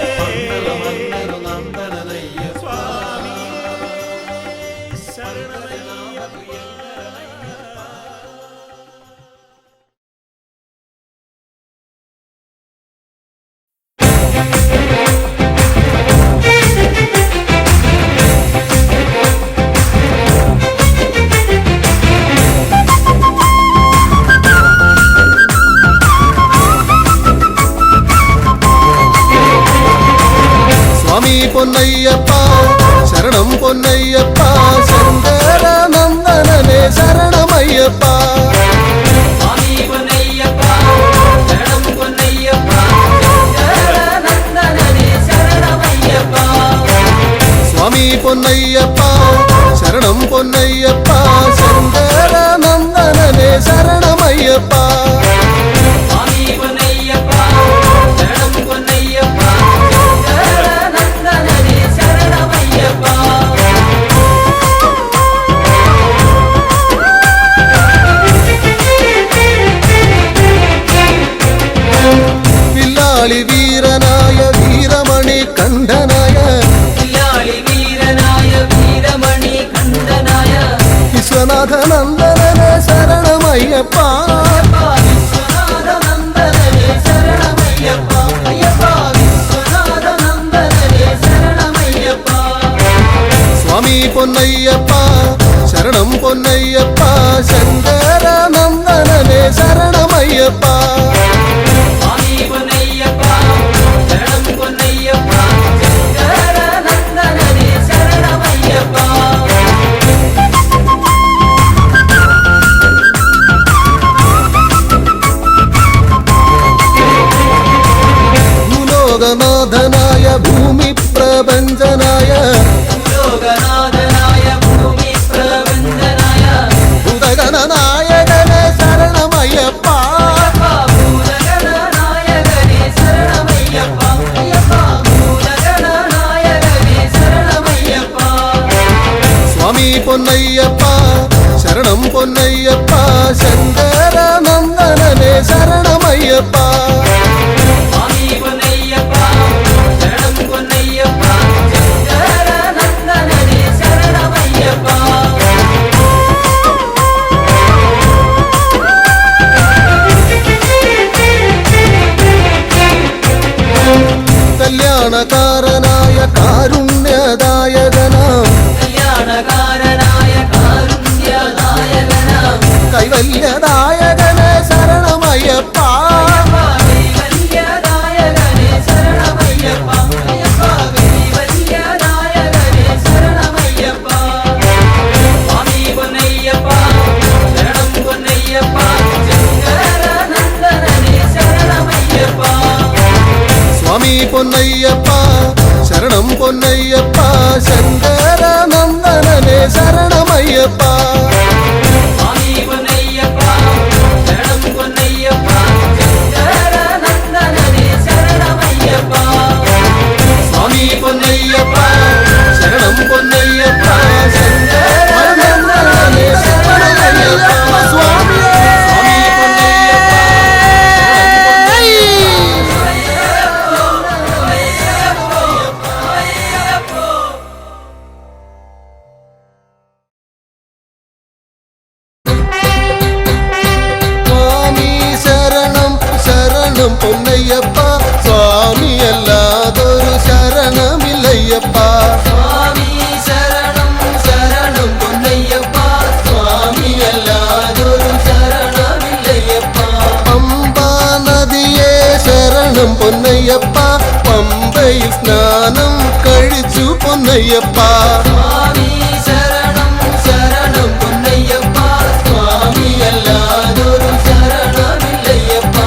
പന്തള മന്നരു നന്ദനയ്യപ്പ പങ്കജനാഭ പ്രിയങ്കരനയ്യപ്പ. സ്വാമി പൊന്നയ്യപ്പ ശരണം പൊന്നയ്യപ്പ ശങ്കരനന്ദനനെ ശരണമയ്യപ്പ. സ്വാമി പൊന്നയ്യപ്പ ശരണം പൊന്നയ്യപ്പ ശങ്കരനന്ദനനെ ശരണമയ്യപ്പ. സ്വാമി പൊന്നയ്യപ്പ ശരണം പൊന്നയ്യപ്പ ശങ്കരനന്ദനനെ ശരണമയ്യപ്പ. സ്വാമി പൊന്നയ്യപ്പ ശരണം പൊന്നയ്യപ്പ ശങ്കരനന്ദനനെ ശരണമയ്യപ്പ. വില്ലാളി വീരനായ വീരമണി കണ്ഠനായ വില്ലാളി വീരനായ വീരമണി കണ്ഠനായ വിശ്വനാഥനന്ദനനെ ശരണമയ്യപ്പ. വിശ്വനാഥനന്ദനനെ ശരണമയ്യപ്പ. അയ്യപ്പ വിശ്വനാഥനന്ദനനെ ശരണമയ്യപ്പ. സ്വാമി പൊന്നയ്യപ്പ ശരണം പൊന്നയ്യപ്പ ശങ്കരനന്ദനനെ ശരണമയ്യപ്പ. സ്വാമി പൊന്നയ്യപ്പ ശരണം പൊന്നയ്യപ്പ ശങ്കരനന്ദനനെ ശരണമയ്യപ്പ. ഭൂലോകനാഥനായ ഭൂമി പ്രപഞ്ചനായ ലോകനാഥനായ ഭൂമി പ്രപഞ്ചനായ ഭൂതഗണനായകനെ ശരണമയ്യപ്പ. ഭൂതഗണനായകനെ ശരണമയ്യപ്പ. അയ്യപ്പ ഭൂതഗണനായകനെ ശരണമയ്യപ്പ. സ്വാമി പൊന്നയ്യപ്പ ശരണം പൊന്നയ്യപ്പ ശങ്കരനന്ദനനെ ശരണമയ്യപ്പ. സ്വാമി പൊന്നയ്യപ്പ ശരണം പൊന്നയ്യപ്പ ശങ്കരനന്ദനനെ ശരണമയ്യപ്പ. കല്യാണകാരനായ കാരുണ്യദായകനാം കല്യാണകാരനായ കാരുണ്യദായകനാം കൈവല്യദായകനെ ശരണമയ്യപ്പ. കൈവല്യദായകനെ ശരണമയ്യപ്പ. അയ്യപ്പ കൈവല്യദായകനെ ശരണമയ്യപ്പ. സ്വാമി പൊന്നയ്യപ്പ ശരണം പൊന്നയ്യപ്പ ശങ്കരനന്ദനനെ ശരണമയ്യപ്പ. സ്വാമി പൊന്നയ്യപ്പ ശരണം പൊന്നയ്യപ്പ ശങ്കരനന്ദനനെ ശരണമയ്യപ്പ. സ്വാമി പൊന്നയ്യപ്പ ശരണം പൊന്നയ്യപ്പ ശങ്കരനന്ദനനെ ശരണമയ്യപ്പ. സ്വാമി പൊന്നയ്യപ്പ ശരണം പൊന്നയ്യപ്പ ശങ്കരനന്ദനനെ ശരണമയ്യപ്പ. സ്വാമിയേ പൊന്നയ്യപ്പ സ്വാമി അല്ലാതൊരു ശരണമില്ലയ്യപ്പ സ്വാമി ശരണം ശരണം പൊന്നയ്യപ്പ സ്വാമി അല്ലാതൊരു ശരണമില്ലയ്യപ്പ പമ്പാ നദിയെ ശരണം പൊന്നയ്യപ്പ പമ്പയിൽ സ്നാനം കഴിച്ചു പൊന്നയ്യപ്പ സ്വാമി ശരണം ശരണം പൊന്നയ്യപ്പ സ്വാമി അല്ലാതൊരു ശരണമില്ലയ്യപ്പ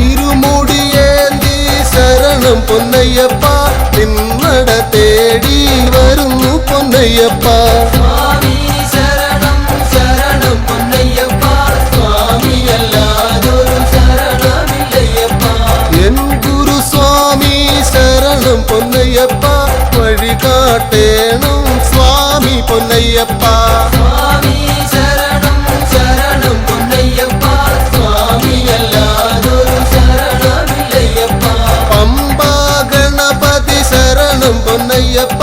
ഇരുമുടിയേന്തി ശരണം പൊന്നയ്യപ്പ നിന്നട തേടി വരുന്നു പൊന്നയ്യപ്പ സ്വാമി ശരണം ശരണം പൊന്നയ്യപ്പ സ്വാമി അല്ലാതൊരു ശരണമില്ലയ്യപ്പ എൻ ഗുരുസ്വാമി ശരണം പൊന്നയ്യപ്പ വഴികാട്ടേണം സ്വാമി പൊന്നയ്യപ്പ സ്വാമി ശരണം ശരണം പൊന്നയ്യപ്പ സ്വാമി അല്ലാതൊരു ശരണമില്ലയ്യപ്പ പമ്പാ ഗണപതി ശരണം പൊന്നയ്യപ്പ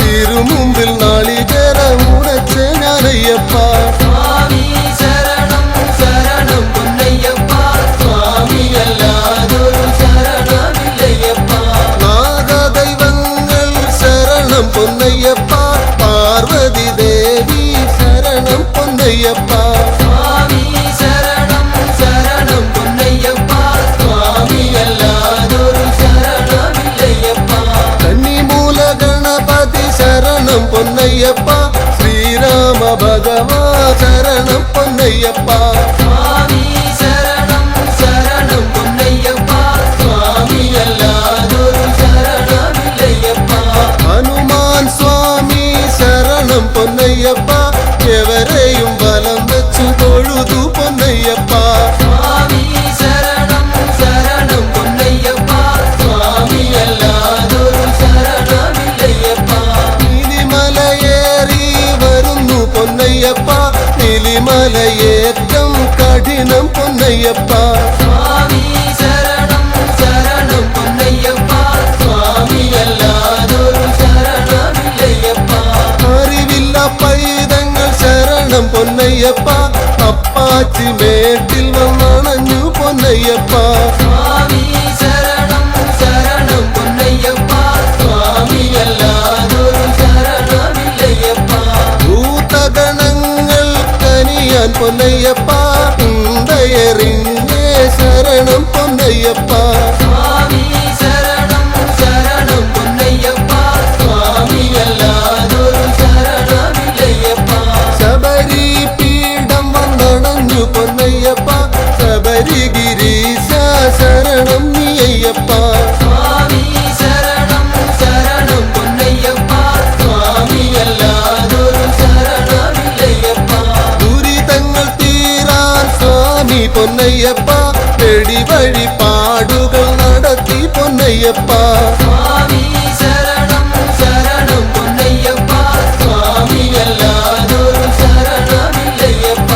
തിരുമുമ്പിൽ നാളികേരമുടച്ച ഞാനയ്യപ്പ സ്വാമി ശരണം ശരണം പൊന്നയ്യപ്പ സ്വാമി അല്ലാതൊരു ശരണമില്ലയ്യപ്പ നാഗദൈവങ്ങൾ ശരണം പൊന്നയ്യപ്പ പാർവതി ദേവി ശരണം പൊന്നയ്യപ്പ സ്വാമി ശരണം ശരണം പൊന്നയ്യപ്പ സ്വാമി അല്ലാതൊരു ശരണമില്ലയ്യപ്പ കന്നിമൂല ഗണപതി ശരണം പൊന്നയ്യപ്പ ശ്രീരാമ ഭഗവാ ശരണം പൊന്നയ്യപ്പ സ്വാമി ശരണം ശരണം പൊന്നയ്യപ്പ സ്വാമി അല്ലാതൊരു ശരണമില്ലയ്യപ്പ ഹനുമാൻ സ്വാമി ശരണം പൊന്നയ്യപ്പ എവരെയും ബലം വെച്ചു തൊഴുതു പൊന്നയ്യപ്പ സ്വാമി ശരണം ശരണം പൊന്നയ്യപ്പ സ്വാമി അല്ലാതൊരു ശരണമില്ലയ്യപ്പ നീലിമലയേറി വരുന്നു പൊന്നയ്യപ്പ നീലിമലയേറ്റം കഠിനം പൊന്നയ്യപ്പ സ്വാമി ശരണം ശരണം പൊന്നയ്യപ്പ സ്വാമി അല്ലാതൊരു ശരണമില്ലയ്യപ്പ അറിവില്ല പൈതങ്ങൾ ശരണം പൊന്നയ്യപ്പ അപ്പാച്ചി മേട്ടിൽ വന്നണഞ്ഞു പൊന്നയ്യപ്പ സ്വാമി ശരണം ശരണം പൊന്നയ്യപ്പ സ്വാമി അല്ലാതൊരു ശരണമില്ലയ്യപ്പ ഭൂതഗണങ്ങൾ കനിയാൻ പൊന്നയ്യപ്പ ഉണ്ടയെറിഞ്ഞേ ശരണം പൊന്നയ്യപ്പ സ്വാമി ശരണം ശരണം പൊന്നയ്യപ്പ സ്വാമി അല്ലാതൊരു ശരണമില്ലയ്യപ്പ ശബരി പീഠം വന്നണഞ്ഞു പൊന്നയ്യപ്പ ശബരി ഗിരീശ ശരണം നീയയ്യപ്പ സ്വാമി ശരണം ശരണം പൊന്നയ്യപ്പ സ്വാമി അല്ലാതൊരു ശരണമില്ലയ്യപ്പ ദുരിതങ്ങൾ തീരാൻ സ്വാമി പൊന്നയ്യപ്പ വെടിവഴി പാടുകൾ നടത്തി പൊന്നയ്യപ്പ സ്വാമി ശരണം ശരണം പൊന്നയ്യപ്പ സ്വാമി അല്ലാതൊരു ശരണമില്ലയ്യപ്പ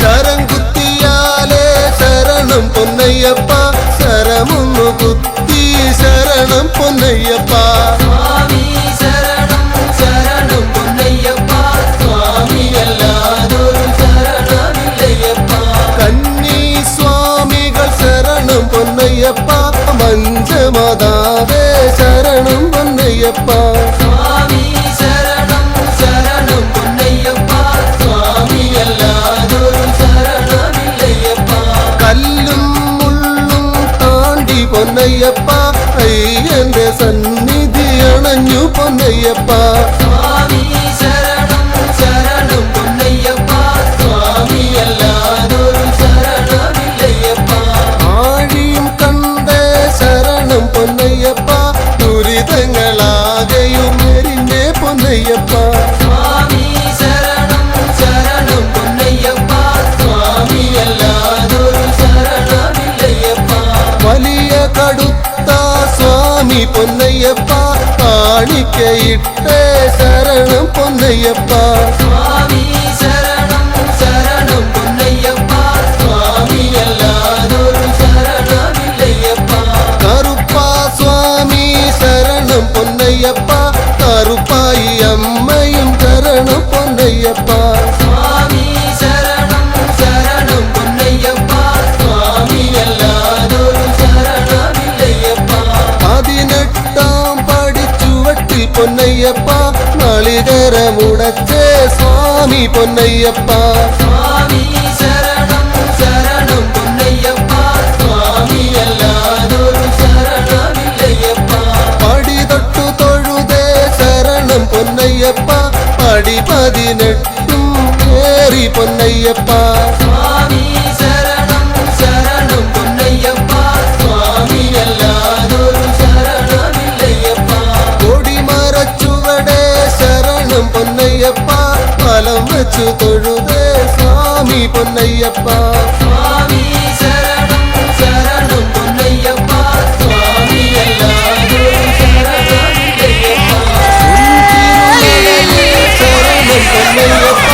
ശരം കുത്തിയാലേ ശരണം പൊന്നയ്യപ്പ ശരമൊന്നു കുത്തി ശരണം പൊന്നയ്യപ്പ സ്വാമി ശരണം ശരണം പൊന്നയ്യപ്പ സ്വാമി അല്ലാതൊരു ശരണമില്ലയ്യപ്പ കന്നി സ്വാമികൾ ശരണം പൊന്നയ്യപ്പ മഞ്ചമതാവേ ശരണം പൊന്നയ്യപ്പ സ്വാമി ശരണം ശരണം പൊന്നയ്യപ്പ സ്വാമി അല്ലാതൊരു ശരണമില്ലയ്യപ്പ കല്ലും മുള്ളും താണ്ടി പൊന്നയ്യപ്പ അയ്യന്റെ സന്നിധി അണഞ്ഞു പൊന്നയ്യപ്പ സ്വാമി ശരണം ശരണം പൊന്നയ്യപ്പ സ്വാമി അല്ലാതൊരു ശരണമില്ലയ്യപ്പ ആഴിയും കണ്ടേ ശരണം പൊന്നയ്യപ്പ ദുരിതങ്ങളാകെയും എരിഞ്ഞേ പൊന്നയ്യപ്പ സ്വാമി ശരണം ശരണം പൊന്നയ്യപ്പ സ്വാമി അല്ലാതൊരു ശരണമില്ലയ്യപ്പ വലിയ കടുത്ത സ്വാമി പൊന്നയ്യപ്പ കാണിക്കയിട്ടേ ശരണം പൊന്നയ്യപ്പ സ്വാമി ശരണം ശരണം പൊന്നയ്യപ്പ സ്വാമി അല്ലാതൊരു ശരണമില്ലയ്യപ്പ കറുപ്പ സ്വാമി ശരണം പൊന്നയ്യപ്പ കറുപ്പായി അമ്മയും ശരണം പൊന്നയ്യപ്പ സ്വാമി ശരണം ശരണം പൊന്നയ്യപ്പ സ്വാമി അല്ലാതൊരു ശരണമില്ലയ്യപ്പ പൊന്നയ്യപ്പ സ്വാമി ശരണം ശരണം പൊന്നയ്യപ്പ സ്വാമി അല്ലാതൊരു ശരണമില്ലയ്യപ്പ പടി തൊട്ടു തൊഴുതേ ശരണം പൊന്നയ്യപ്പ പടി 18 ഏറി പൊന്നയ്യപ്പ സ്വാമി ശരണം ശരണം പൊന്നയ്യപ്പ സ്വാമി അല്ലാതൊരു ശരണമില്ലയ്യപ്പ കൊടിമരച്ചുവടെ ശരണം പൊന്നയ്യപ്പ ഫലം വെച്ചു തൊഴുതേ സ്വാമി പൊന്നയ്യപ്പ സ്വാമി ശരണം ശരണം പൊന്നയ്യപ്പ സ്വാമി അല്ലാതൊരു ശരണമില്ലയ്യപ്പ ശരണം പൊന്നയ്യപ്പ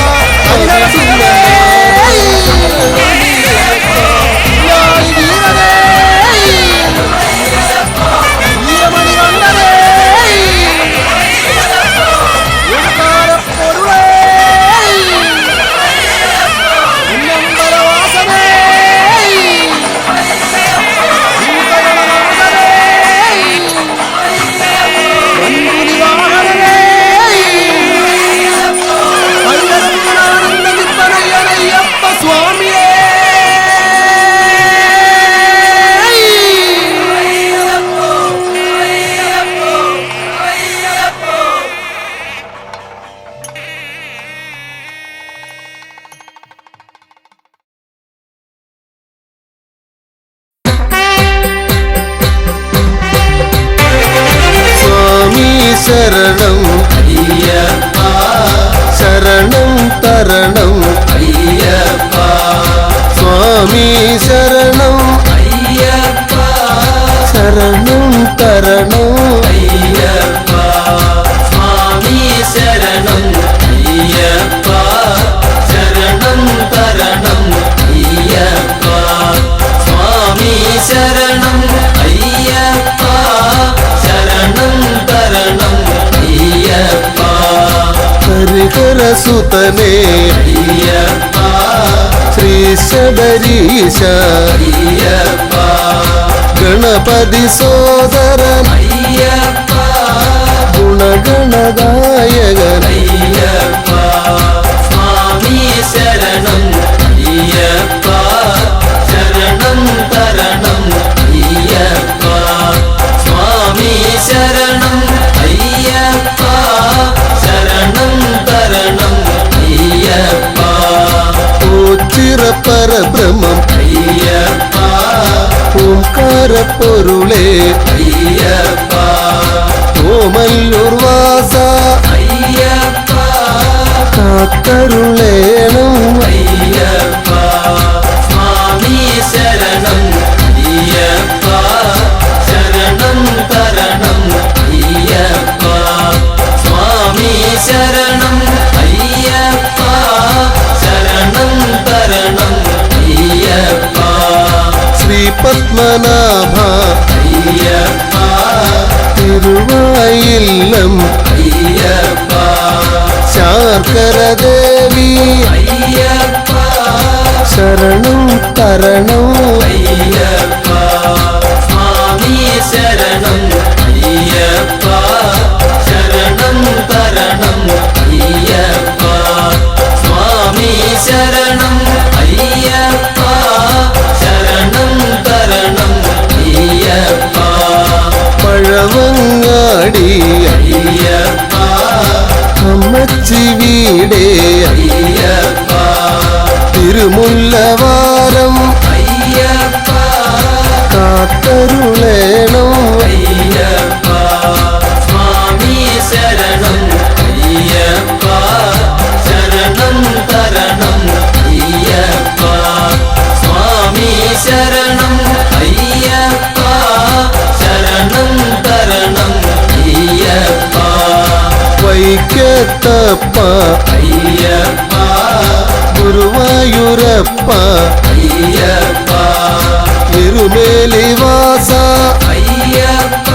ശരണം അയ്യപ്പ ശരണം തരണം അയ്യപ്പ സ്വാമി ശരണം അയ്യപ്പ ശരണം തരണം അയ്യപ്പ സ്വാമി ശരണം അയ്യപ്പ ശരണം തരണം അയ്യപ്പ സ്വാമി ശരണം അയ്യപ്പ ശരണം തരണം അയ്യപ്പ ഹരിഹരസുതനേ അയ്യപ്പ ശ്രീ ശബരീശ അയ്യപ്പ ഗണപതി സോദരൻ അയ്യപ്പ ഗുണഗണദായകൻ അയ്യപ്പ സ്വാമി ശരണം അയ്യപ്പ ശരണം തരണം അയ്യപ്പ സ്വാമി ശരണം അയ്യപ്പ ശരണം തരണം അയ്യപ്പ ഓച്ചിറപ്പരബ്രഹ്മം അയ്യപ്പ ഓംകാര പൊരുളേ അയ്യപ്പ ഓമല്ലൂർ വാസ അയ്യപ്പ കാത്തരുളേണം അയ്യപ്പ സ്വാമി ശരണം അയ്യപ്പ ശരണം തരണം അയ്യപ്പ സ്വാമി ശരണം അയ്യപ്പ ശരണം തരണം അയ്യപ്പ ശ്രീ പത്മനാഭ അയ്യപ്പ തിരുവായില്ലം അയ്യപ്പ ശാർക്കര ദേവി അയ്യപ്പ ശരണം തരണം അയ്യപ്പ സ്വാമി ശരണം അയ്യപ്പ ശരണം തരണം അയ്യപ്പ സ്വാമി ശരണം അയ്യപ്പ ശരണം തരണം അയ്യപ്പ പഴവങ്ങാടി അയ്യപ്പ അമ്മച്ചി വീടേ അയ്യപ്പ തിരുമുല്ലവാരം അയ്യപ്പ കാത്തരുളേണം അയ്യപ്പ സ്വാമി ശരണം അയ്യപ്പ ശരണം തരണം അയ്യപ്പ സ്വാമി ശരണം അയ്യപ്പ ശരണം തരണം അയ്യപ്പ വൈക്കത്തപ്പ അയ്യപ്പ ഗുരുവായൂരപ്പ അയ്യപ്പ തിരുമേലി വാസ അയ്യപ്പ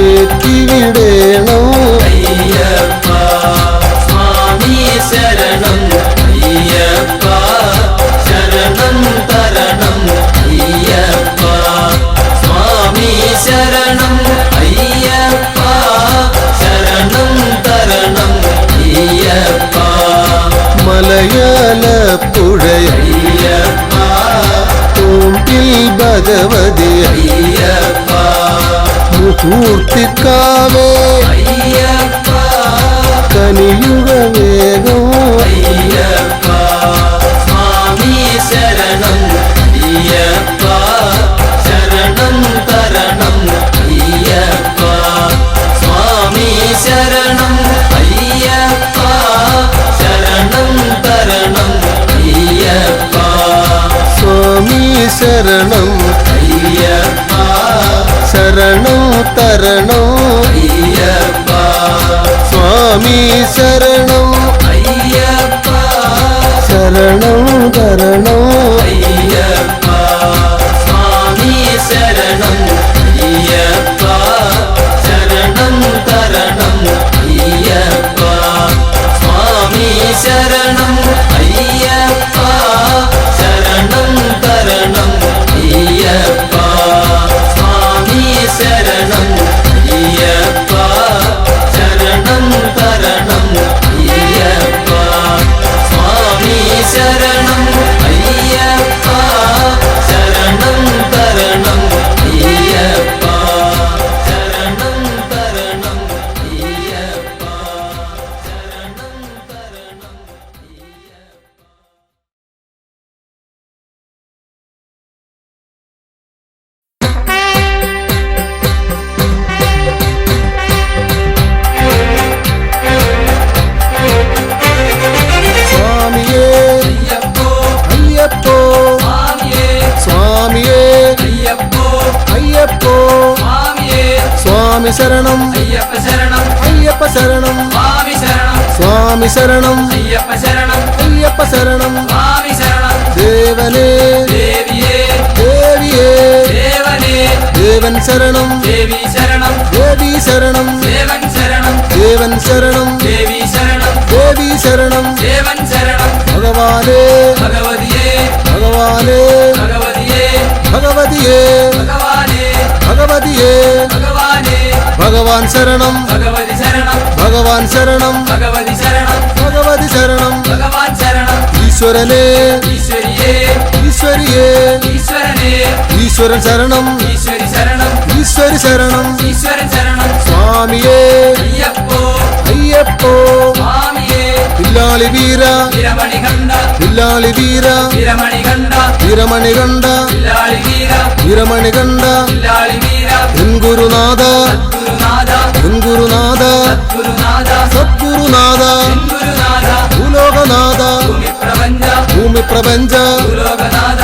ഏറ്റിവിടേണം അയ്യപ്പ സ്വാമി ശരണം അയ്യപ്പ ശരണം തരണം അയ്യപ്പ സ്വാമി ശരണം അയ്യപ്പ ശരണം തരണം അയ്യപ്പ മലയാളപ്പുഴയ അയ്യപ്പ തോട്ടിൽ ഭഗവതി അയ്യപ്പ മുഹൂർത്തിക്കാവേ അയ്യപ്പ കനിയുക വേഗം അയ്യപ്പ സ്വാമി ശരണം അയ്യപ്പ ശരണം തരണം അയ്യപ്പ സ്വാമി ശരണം അയ്യപ്പ ശരണം തരണം അയ്യപ്പ സ്വാമി ശരണം അയ്യപ്പ ശരണം തരണം അയ്യപ്പ സ്വാമി ശരണം അയ്യപ്പ ശരണം തരണം അയ്യപ്പ സ്വാമി ശരണം അയ്യപ്പ ശരണം തരണം അയ്യപ്പ സ്വാമി ശരണം അയ്യപ്പ ശരണം തരണം അയ്യപ്പ സ്വാമി ശരണം അയ്യപ്പ ശരണം തരണം അയ്യപ്പ സ്വാമി ശരണം അയ്യപ്പ ശരണം തരണം അയ്യപ്പ ശരണം തരണം അയ്യപ്പ ശരണം തരണം സ്വാമിയേ അയ്യപ്പോ അയ്യപ്പോ സ്വാമിയേ സ്വാമിയേ അയ്യപ്പോ അയ്യപ്പോ സ്വാമിയേ സ്വാമി ശരണം അയ്യപ്പ ശരണം അയ്യപ്പ ശരണം സ്വാമി ശരണം സ്വാമി ശരണം അയ്യപ്പ ശരണം അയ്യപ്പ ശരണം സ്വാമി ശരണം ദേവനേ ദേവിയേ ദേവിയേ ദേവനേ ദേവൻ ശരണം ദേവി ശരണം ദേവി ശരണം ദേവൻ ശരണം ദേവൻ ശരണം ദേവി ശരണം ദേവി ശരണം ദേവൻ ശരണം ഭഗവാനേ ഭഗവതിയേ ഭഗവാനേ ഭഗവതിയേ ഭഗവതിയേ ഭഗവാനേ ഭഗവതിയേ ഭഗവാനേ ഭഗവാൻ ശരണം ഭഗവതി ശരണം ഭഗവാൻ ശരണം ഭഗവതി ശരണം ഭഗവതി ശരണം ഭഗവാൻ ശരണം ഈശ്വരനേ ഈശ്വരിയേ ഈശ്വരിയേ ഈശ്വരനേ ഈശ്വരൻ ശരണം ഈശ്വരി ശരണം ഈശ്വരി ശരണം ഈശ്വരൻ ശരണം സ്വാമിയേ അയ്യപ്പോ അയ്യപ്പോ സ്വാമിയേ വില്ലാളി വീര വിരമണി കണ്ട വില്ലാളി വീര വിരമണി കണ്ട വീരമണി കണ്ട വില്ലാളി വീര വീരമണി കണ്ട വില്ലാളി വീര എൻ ഗുരുനാഥ ഗുരുനാഥ എൻ ഗുരുനാഥ ഗുരുനാഥ സദ്ഗുരുനാഥ ഗുരുനാഥ ഭൂലോകനാഥ ഭൂമി പ്രപഞ്ച ഭൂമി പ്രപഞ്ച ഭൂലോകനാഥ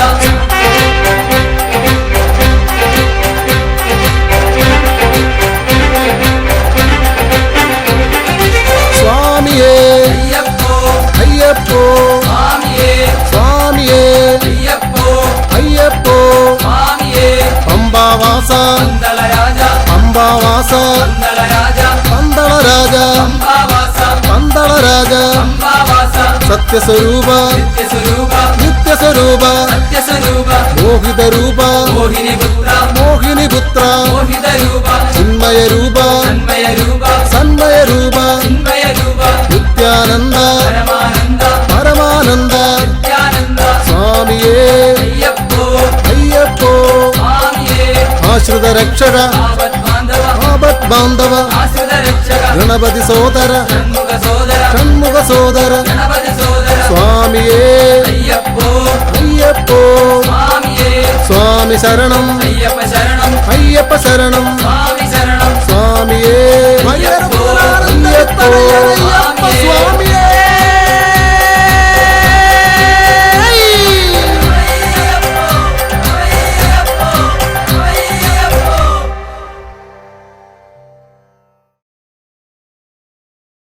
സ്വാമിയേ അയ്യപ്പോ അയ്യപ്പോ സ്വാമിയേ സ്വാമിയേ അയ്യപ്പോ അയ്യപ്പോ സ്വാമിയേ പമ്പാവാസ പന്തളരാജ പമ്പാവാസ പന്തളരാജ പന്തളരാജ പമ്പാവാസ പന്തളരാജ പമ്പാവാസ സത്യസ്വരൂപ നിത്യസ്വരൂപ നിത്യസ്വരൂപ സത്യസ്വരൂപ മോഹിതരൂപ മോഹിനി പുത്ര മോഹിനിപുത്ര മോഹിത രൂപ ചിന്മയരൂപ തന്മയ രൂപ സന്മയരൂപ ചിന്മയ രൂപ നിത്യാനന്ദ പരമാനന്ദ പരമാനന്ദ നിത്യാനന്ദ സ്വാമിയേ അയ്യപ്പോ അയ്യപ്പോ സ്വാമിയേ ആശ്രിത രക്ഷക ആപത് ബാന്ധവ ആപത് ബാന്ധവ ആശ്രിത രക്ഷക ഗണപതി സോദര ഷൺമുഖ സോദര ഷൺമുഖ സോദര ഗണപതി സോദര സ്വാമിയേ അയ്യപ്പോ അയ്യപ്പോ സ്വാമിയേ സ്വാമി ശരണം അയ്യപ്പ ശരണം അയ്യപ്പ ശരണം സ്വാമി ശരണം സ്വാമിയേ അയ്യപ്പോ അയ്യപ്പോ